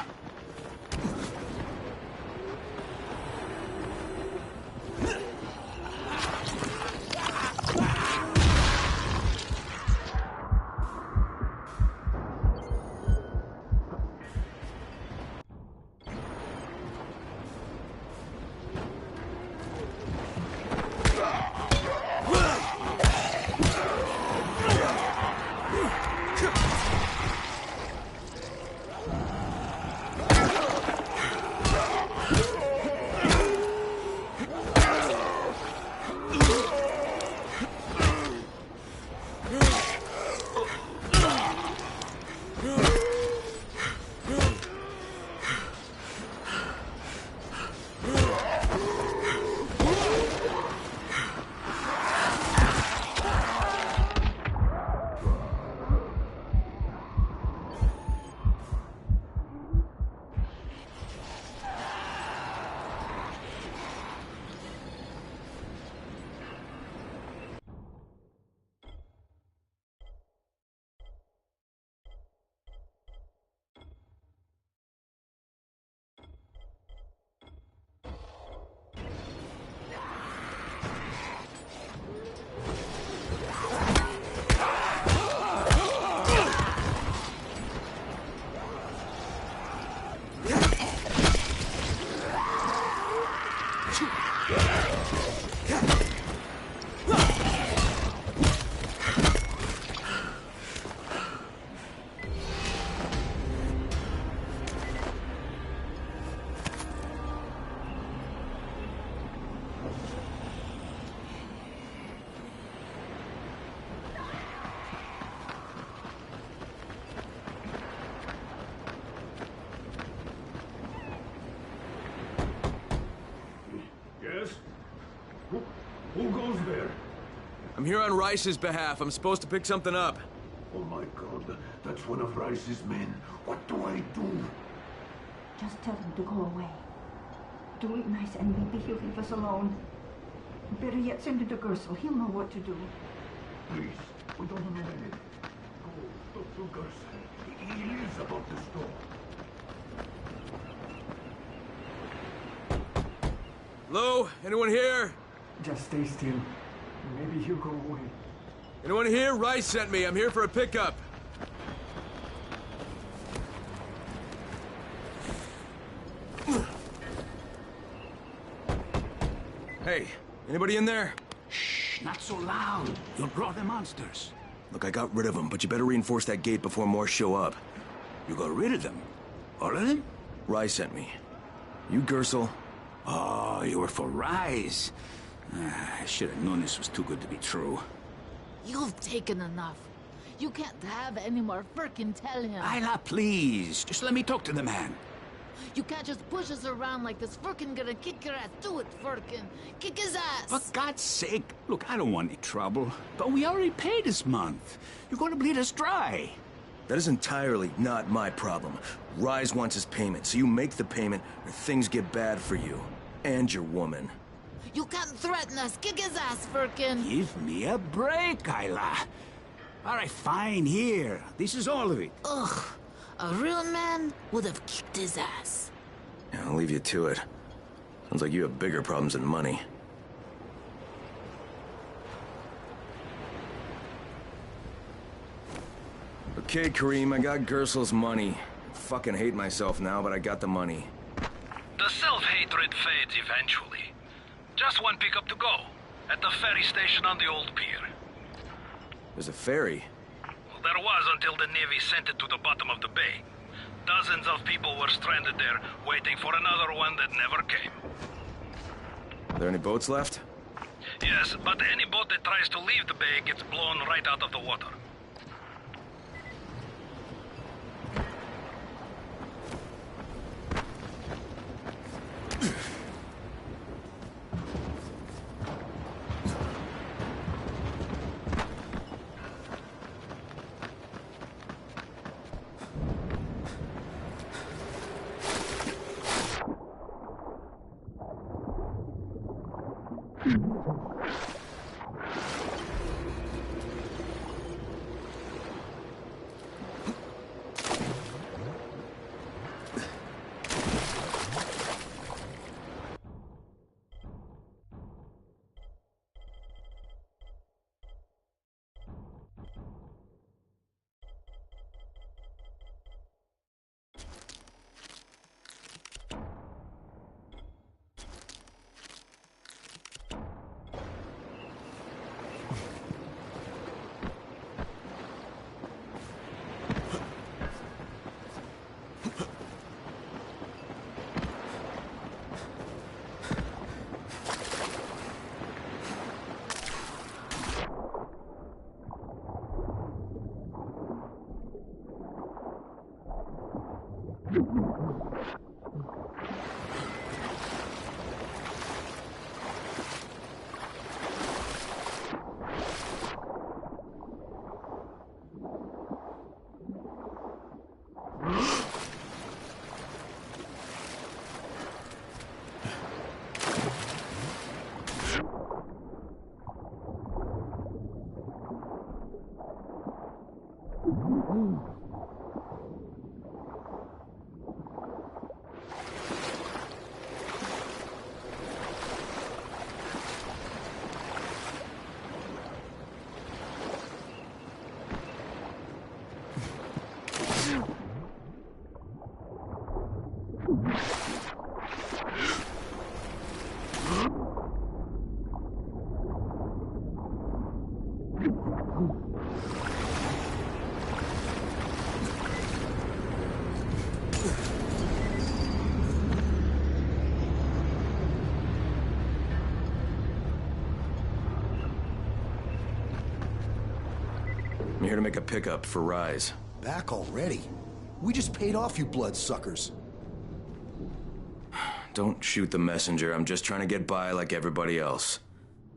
Who goes there? I'm here on Rice's behalf. I'm supposed to pick something up. Oh my god, that's one of Rice's men. What do I do? Just tell him to go away. Do it nice and maybe he'll leave us alone. Better yet, send it to Gersel. He'll know what to do. Please, we don't know anything. Go, talk to Gersel. He lives above the store. Hello? Anyone here? Just stay still. Maybe he'll go away. Anyone here? Rice sent me. I'm here for a pickup. Hey, anybody in there? Shh, not so loud. You'll draw the monsters. Look, I got rid of them, but you better reinforce that gate before more show up. You got rid of them? All of them? Rice sent me. You, Gersel, Oh, you were for Rise. I should have known this was too good to be true. You've taken enough. You can't have any more. Firkin, tell him. Ayla, please. Just let me talk to the man. You can't just push us around like this. Firkin gonna kick your ass. Do it, Firkin. Kick his ass. For God's sake. Look, I don't want any trouble. But we already paid this month. You're gonna bleed us dry. That is entirely not my problem. Rise wants his payment, so you make the payment or things get bad for you. And your woman. You can't threaten us. Kick his ass, Firkin. Give me a break, Ayla. All right, fine, here. This is all of it. Ugh. A real man would have kicked his ass. Yeah, I'll leave you to it. Sounds like you have bigger problems than money. Okay, Kareem, I got Gersel's money. I fucking hate myself now, but I got the money. The self-hatred fades eventually. Just one pickup to go. At the ferry station on the old pier. There's a ferry? Well, there was until the Navy sent it to the bottom of the bay. Dozens of people were stranded there, waiting for another one that never came. Are there any boats left? Yes, but any boat that tries to leave the bay gets blown right out of the water. I'm here to make a pickup for Rise. Back already? We just paid off you bloodsuckers. Don't shoot the messenger. I'm just trying to get by like everybody else.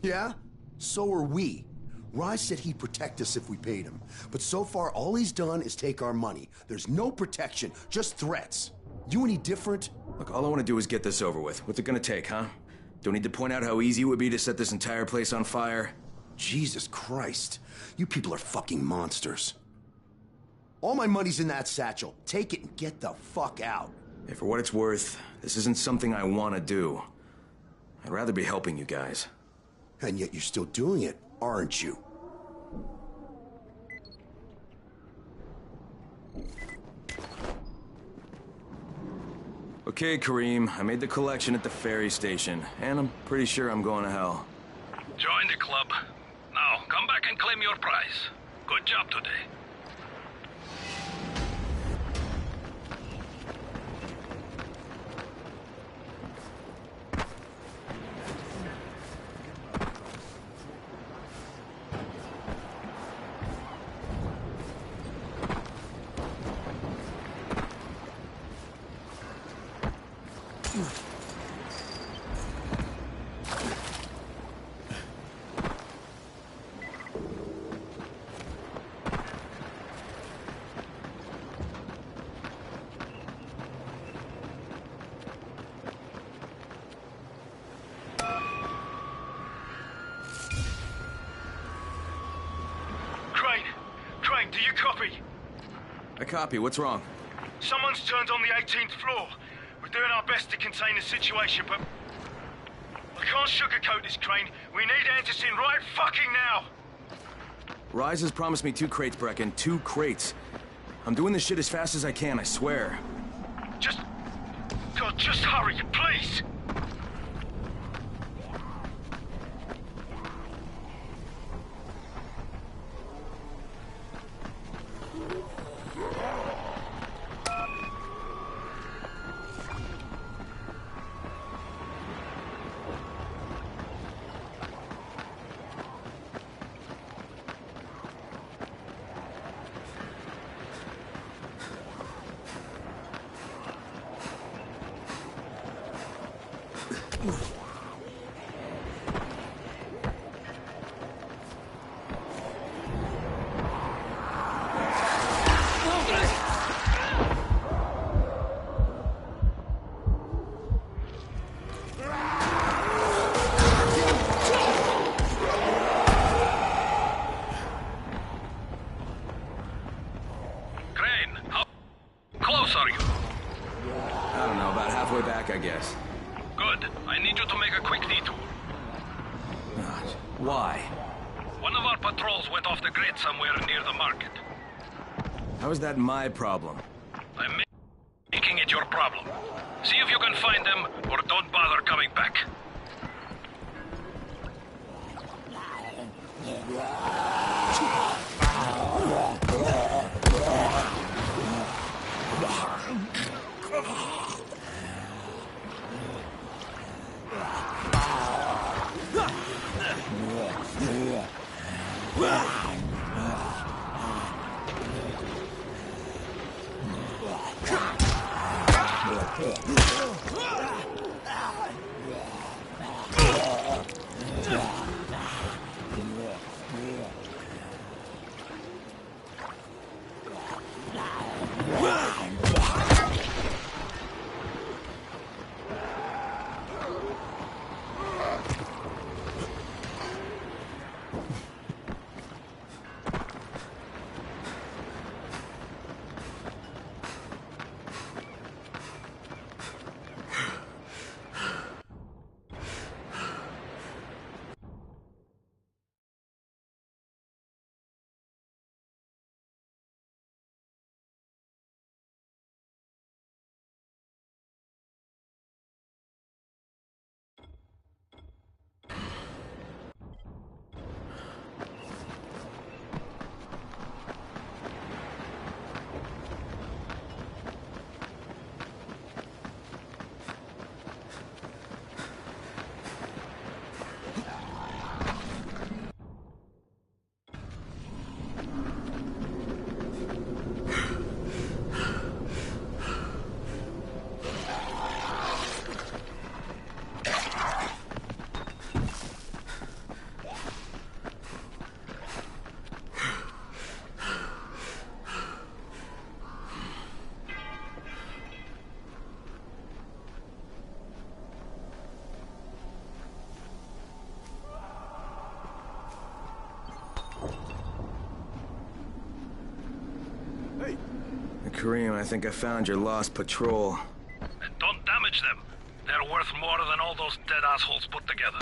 Yeah? So are we. Rise said he'd protect us if we paid him. But so far, all he's done is take our money. There's no protection, just threats. You any different? Look, all I want to do is get this over with. What's it gonna take, huh? Don't need to point out how easy it would be to set this entire place on fire? Jesus Christ. You people are fucking monsters. All my money's in that satchel. Take it and get the fuck out. Hey, for what it's worth, this isn't something I want to do. I'd rather be helping you guys. And yet you're still doing it, aren't you? Okay, Kareem, I made the collection at the ferry station, and I'm pretty sure I'm going to hell. Join the club. Now, come back and claim your prize. Good job today. I copy. What's wrong? Someone's turned on the 18th floor. We're doing our best to contain the situation, but... I can't sugarcoat this, Crane. We need Anderson right fucking now! Rise has promised me 2 crates, Brecken. 2 crates. I'm doing this shit as fast as I can, I swear. God, just hurry, please! I guess. Good. I need you to make a quick detour. Why? One of our patrols went off the grid somewhere near the market. How is that my problem? I'm making it your problem. See if you can find them, or don't bother coming back. Kareem, I think I found your lost patrol. And don't damage them. They're worth more than all those dead assholes put together.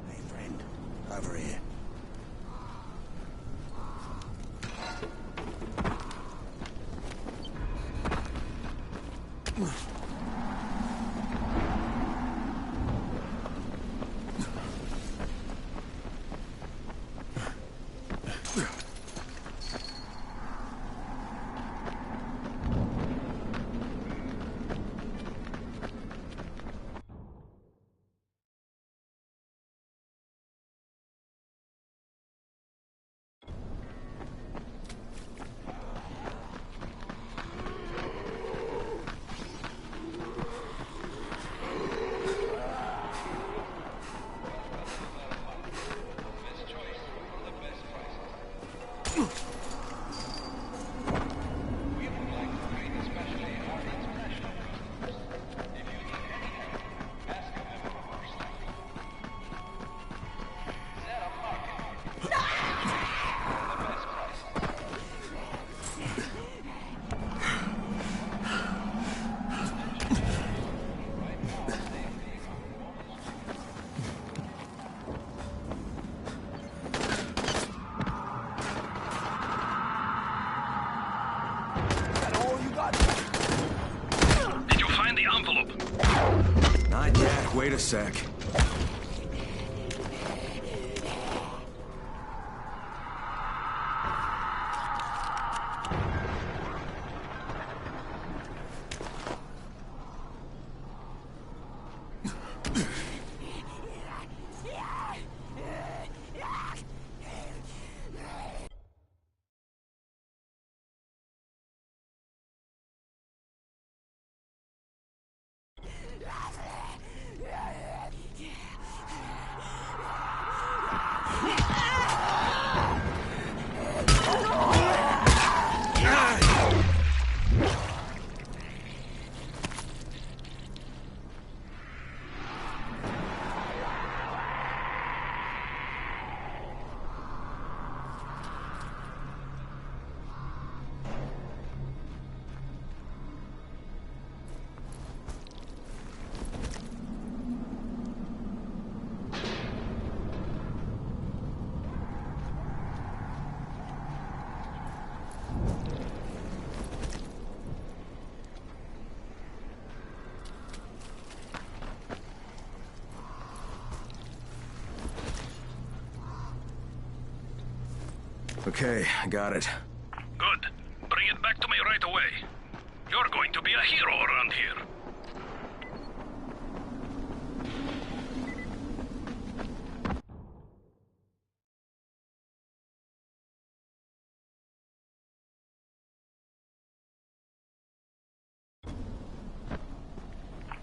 Hey, friend. Over here. Not yet. Wait a sec. Okay, I got it. Good. Bring it back to me right away. You're going to be a hero around here.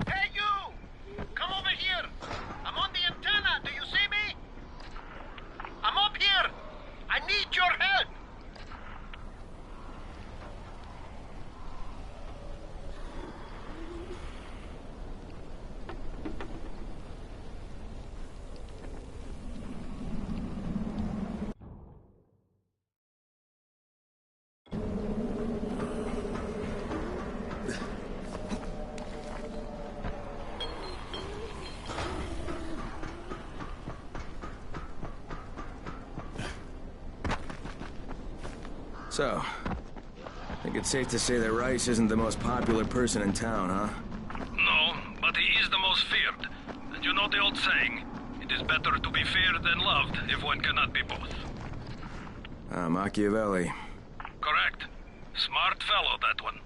Hey, you! Come over here! I'm on the antenna, do you see me? I'm up here! I need your help! So, I think it's safe to say that Rice isn't the most popular person in town, huh? No, but he is the most feared. And you know the old saying, it is better to be feared than loved if one cannot be both. Machiavelli. Correct. Smart fellow, that one.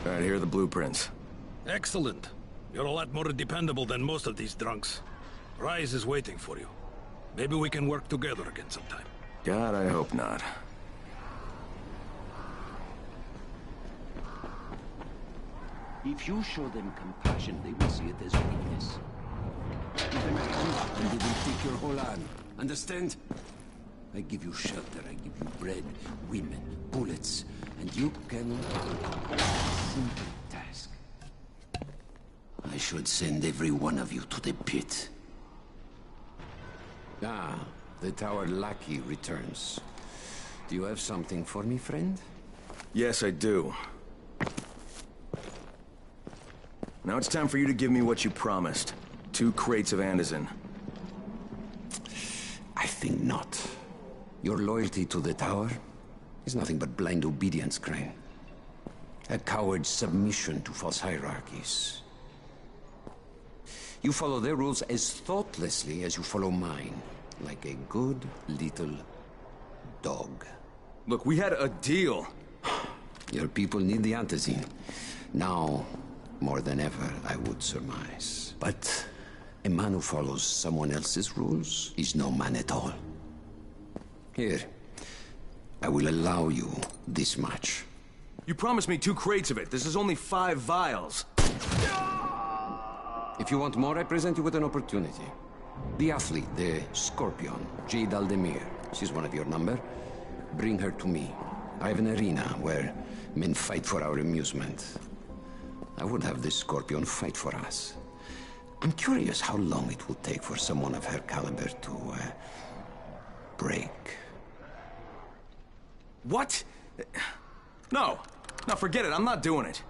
All right, here are the blueprints. Excellent. You're a lot more dependable than most of these drunks. Rise is waiting for you. Maybe we can work together again sometime. God, I hope not. If you show them compassion, they will see it as weakness. Even a hand, and they will take your whole arm. Understand? I give you shelter, I give you bread, women, bullets, and you can... Simple task. I should send every one of you to the pit. Ah, the tower lackey returns. Do you have something for me, friend? Yes, I do. Now it's time for you to give me what you promised. 2 crates of Andazin. I think not. Your loyalty to the tower is nothing but blind obedience, Crane. A coward's submission to false hierarchies. You follow their rules as thoughtlessly as you follow mine, like a good little dog. Look, we had a deal. Your people need the antizin. Now, more than ever, I would surmise. But a man who follows someone else's rules is no man at all. Here, I will allow you this much. You promised me 2 crates of it. This is only 5 vials. If you want more, I present you with an opportunity. The athlete, the Scorpion, Jade Aldemir. She's one of your number. Bring her to me. I have an arena where men fight for our amusement. I would have this Scorpion fight for us. I'm curious how long it will take for someone of her caliber to, break. What? No. No, forget it. I'm not doing it.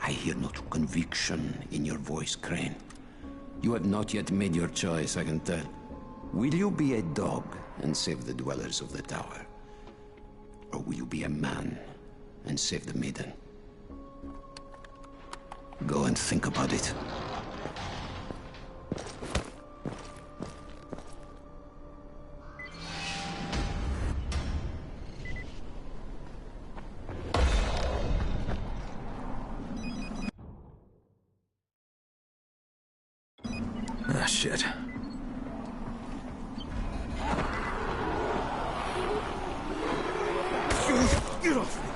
I hear no true conviction in your voice, Crane. You have not yet made your choice, I can tell. Will you be a dog and save the dwellers of the tower? Or will you be a man and save the maiden? Go and think about it. Ah, shit. Get off me!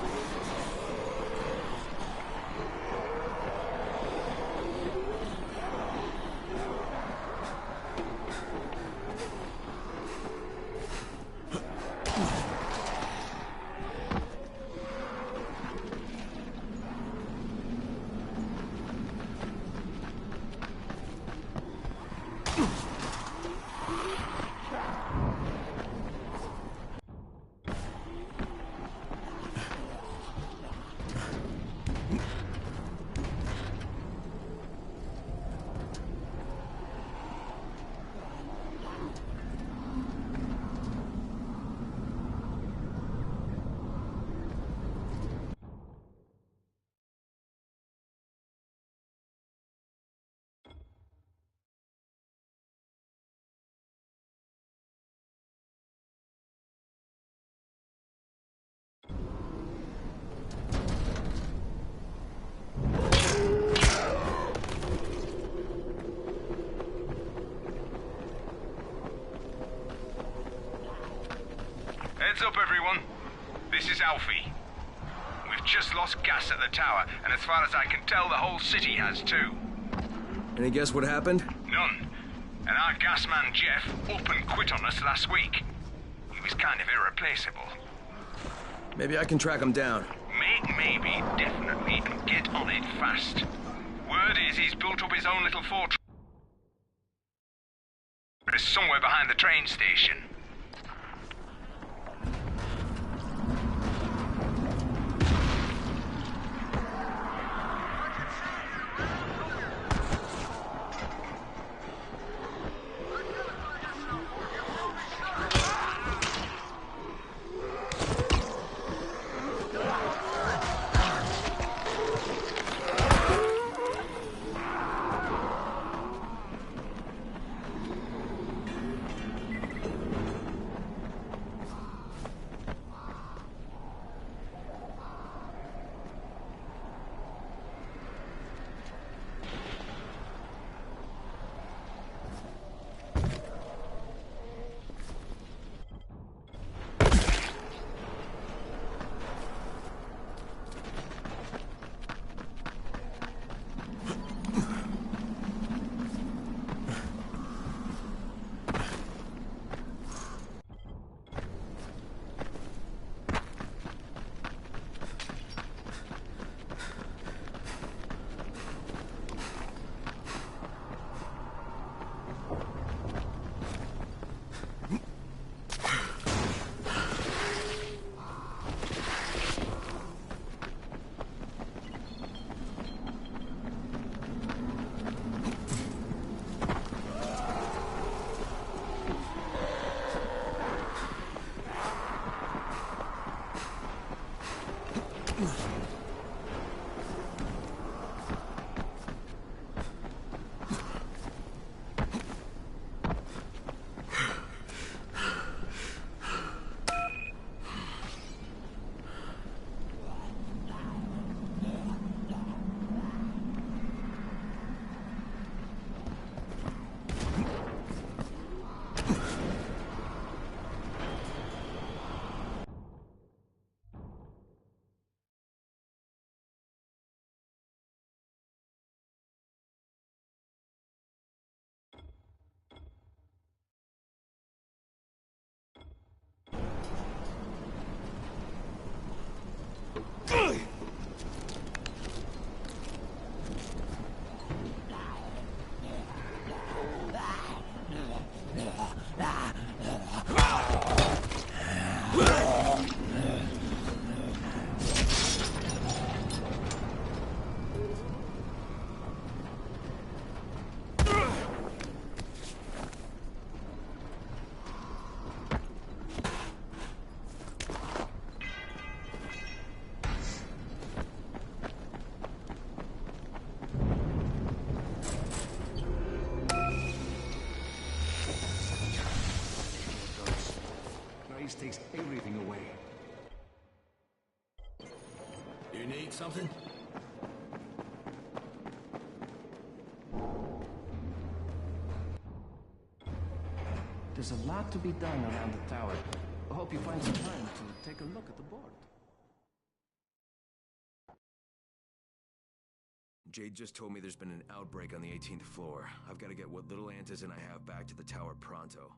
Heads up, everyone. This is Alfie. We've just lost gas at the tower, and as far as I can tell, the whole city has too. Any guess what happened? None. And our gas man, Jeff, up and quit on us last week. He was kind of irreplaceable. Maybe I can track him down. Make maybe, definitely, and get on it fast. Word is he's built up his own little fortress somewhere behind the train station. Need something? There's a lot to be done around the tower. I hope you find some time to take a look at the board. Jade just told me there's been an outbreak on the 18th floor. I've got to get what little antizin I have back to the tower pronto.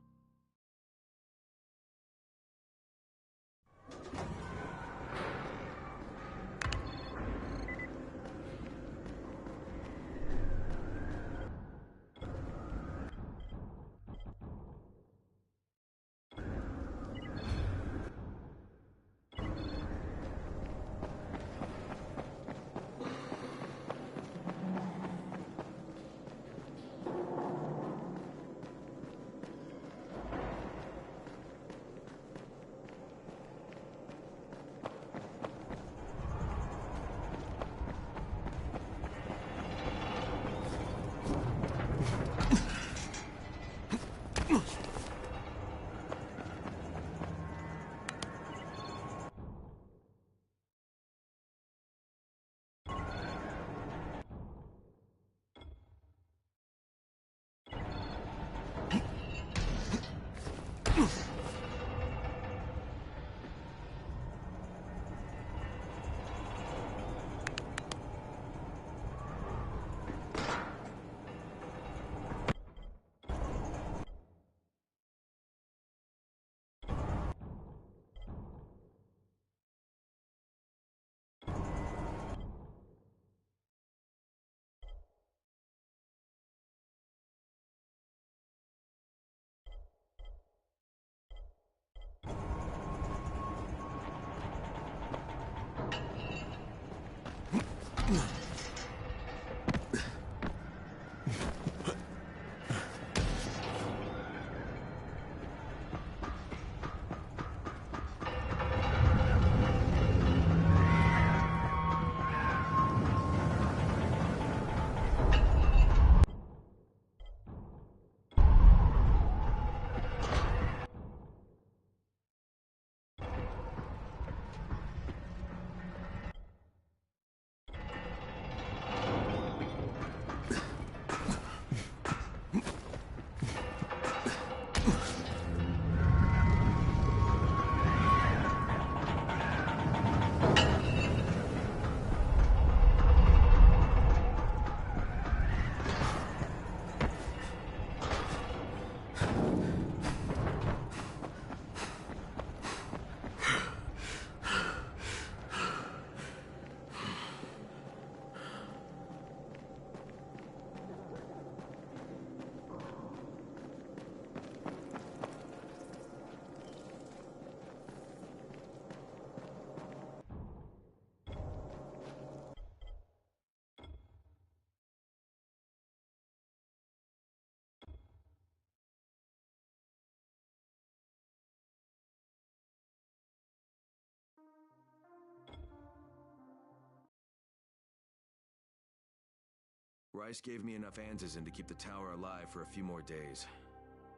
Rice gave me enough antizin to keep the tower alive for a few more days.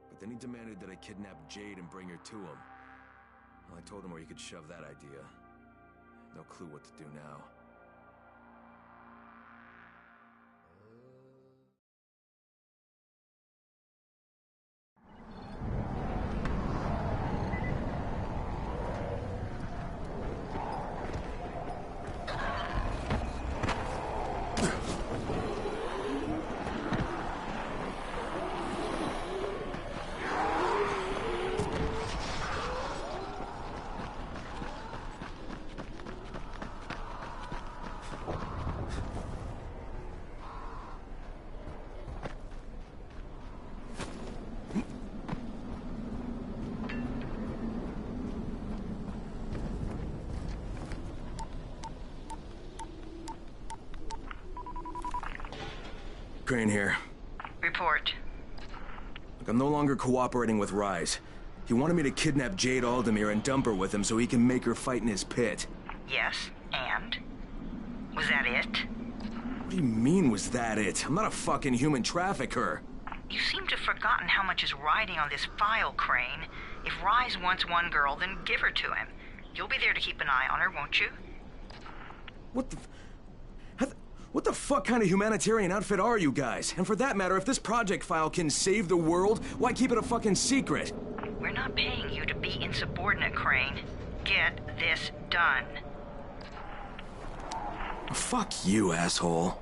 But then he demanded that I kidnap Jade and bring her to him. Well, I told him where he could shove that idea. No clue what to do now. Crane here. Report. Look, I'm no longer cooperating with Rise. He wanted me to kidnap Jade Aldemir and dump her with him so he can make her fight in his pit. Yes, and? Was that it? What do you mean, was that it? I'm not a fucking human trafficker. You seem to have forgotten how much is riding on this file, Crane. If Rise wants one girl, then give her to him. You'll be there to keep an eye on her, won't you? What the fuck kind of humanitarian outfit are you guys? And for that matter, if this project file can save the world, why keep it a fucking secret? We're not paying you to be insubordinate, Crane. Get this done. Fuck you, asshole.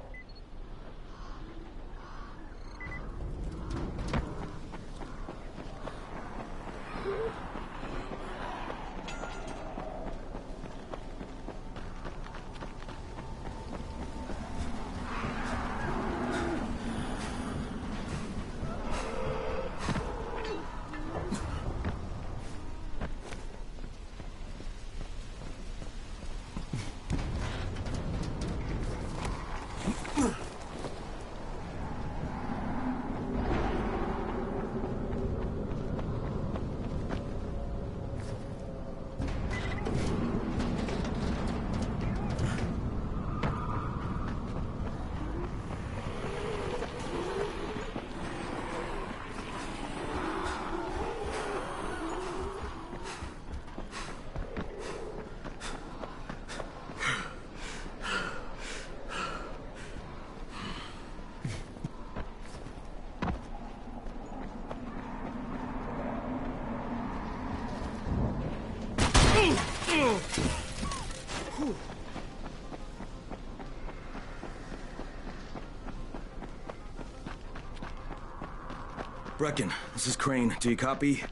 Brecken, this is Crane. Do you copy?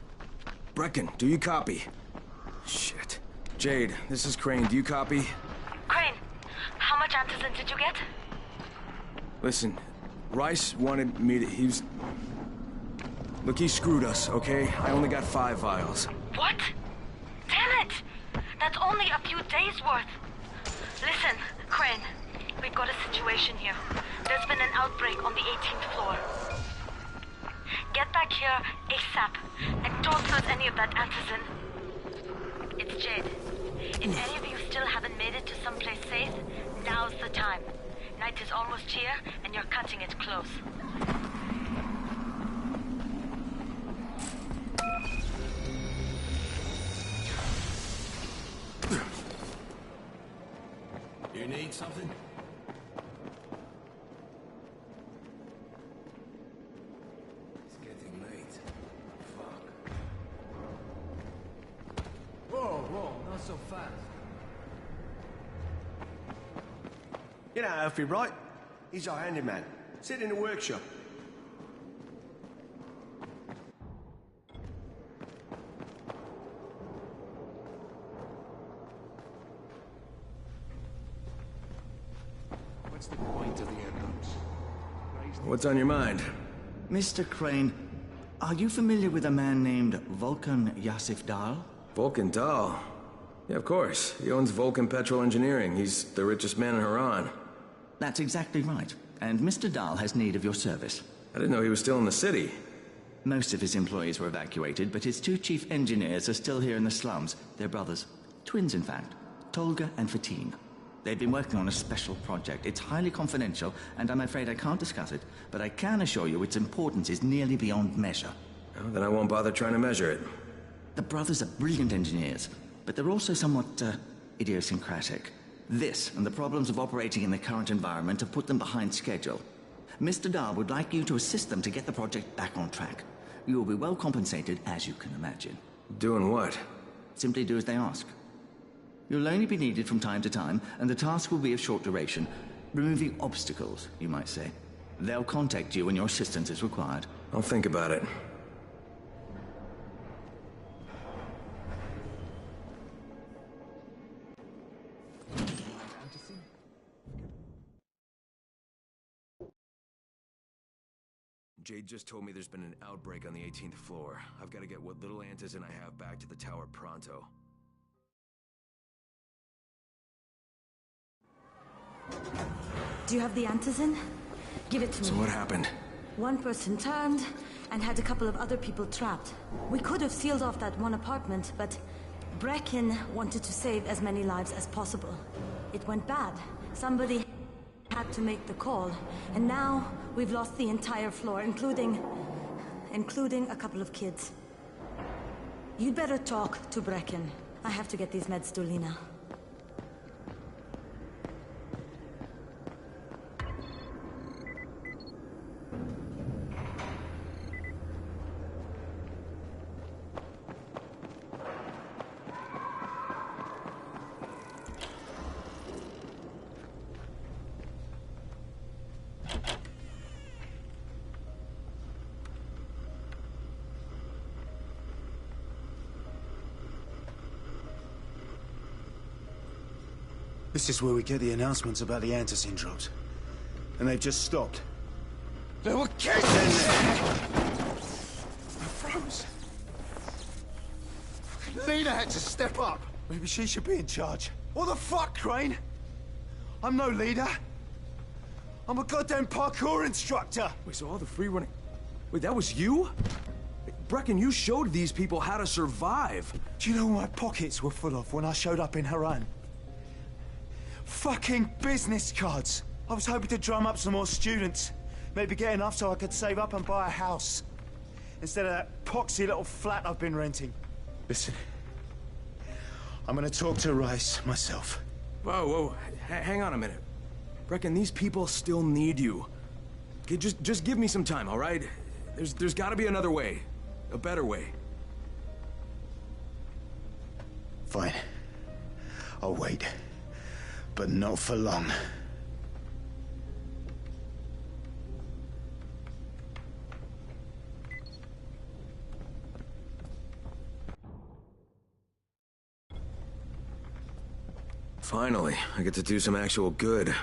Brecken, do you copy? Shit. Jade, this is Crane. Do you copy? Crane, how much antizin did you get? Listen, Rice wanted me to... Look, he screwed us, okay? I only got 5 vials. What? Damn it! That's only a few days' worth. Listen, Crane, we've got a situation here. There's been an outbreak on the 18th floor. Get back here ASAP, and don't lose any of that antizin. It's Jade. If any of you still haven't made it to someplace safe, now's the time. Night is almost here, and you're cutting it close. You need something? It's getting late. Fuck. Whoa, not so fast. You know Alfie, right? He's our handyman. Sit in the workshop. What's the point of the airdrops? What's on your mind? Mr. Crane, are you familiar with a man named Vulcan Yasif Dahl? Vulcan Dahl? Yeah, of course. He owns Vulcan Petrol Engineering. He's the richest man in Haran. That's exactly right. And Mr. Dahl has need of your service. I didn't know he was still in the city. Most of his employees were evacuated, but his 2 chief engineers are still here in the slums. They're brothers. Twins, in fact. Tolga and Fatin. They've been working on a special project. It's highly confidential, and I'm afraid I can't discuss it, but I can assure you its importance is nearly beyond measure. Oh, then I won't bother trying to measure it. The brothers are brilliant engineers, but they're also somewhat, idiosyncratic. This, and the problems of operating in the current environment, have put them behind schedule. Mr. Dahl would like you to assist them to get the project back on track. You will be well compensated, as you can imagine. Doing what? Simply do as they ask. You'll only be needed from time to time, and the task will be of short duration. Removing obstacles, you might say. They'll contact you when your assistance is required. I'll think about it. Jade just told me there's been an outbreak on the 18th floor. I've got to get what little antizin I have back to the tower pronto. Do you have the antizin? Give it to me. So what happened? One person turned and had a couple of other people trapped. We could have sealed off that one apartment, but Brecken wanted to save as many lives as possible. It went bad. Somebody had to make the call, and now we've lost the entire floor, including a couple of kids. You'd better talk to Brecken. I have to get these meds to Lena. This is where we get the announcements about the antizin drops. And they've just stopped. There were kids in there! I froze. Lena had to step up. Maybe she should be in charge. What the fuck, Crane? I'm no leader. I'm a goddamn parkour instructor. Wait, so all the free running... Wait, that was you? Brecken, you showed these people how to survive. Do you know what my pockets were full of when I showed up in Haran? Fucking business cards. I was hoping to drum up some more students. Maybe get enough so I could save up and buy a house. Instead of that poxy little flat I've been renting. Listen. I'm gonna talk to Rice myself. Whoa. Hang on a minute. Brecken, these people still need you. Okay, just give me some time, all right? There's gotta be another way. A better way. Fine. I'll wait. But not for long. Finally, I get to do some actual good.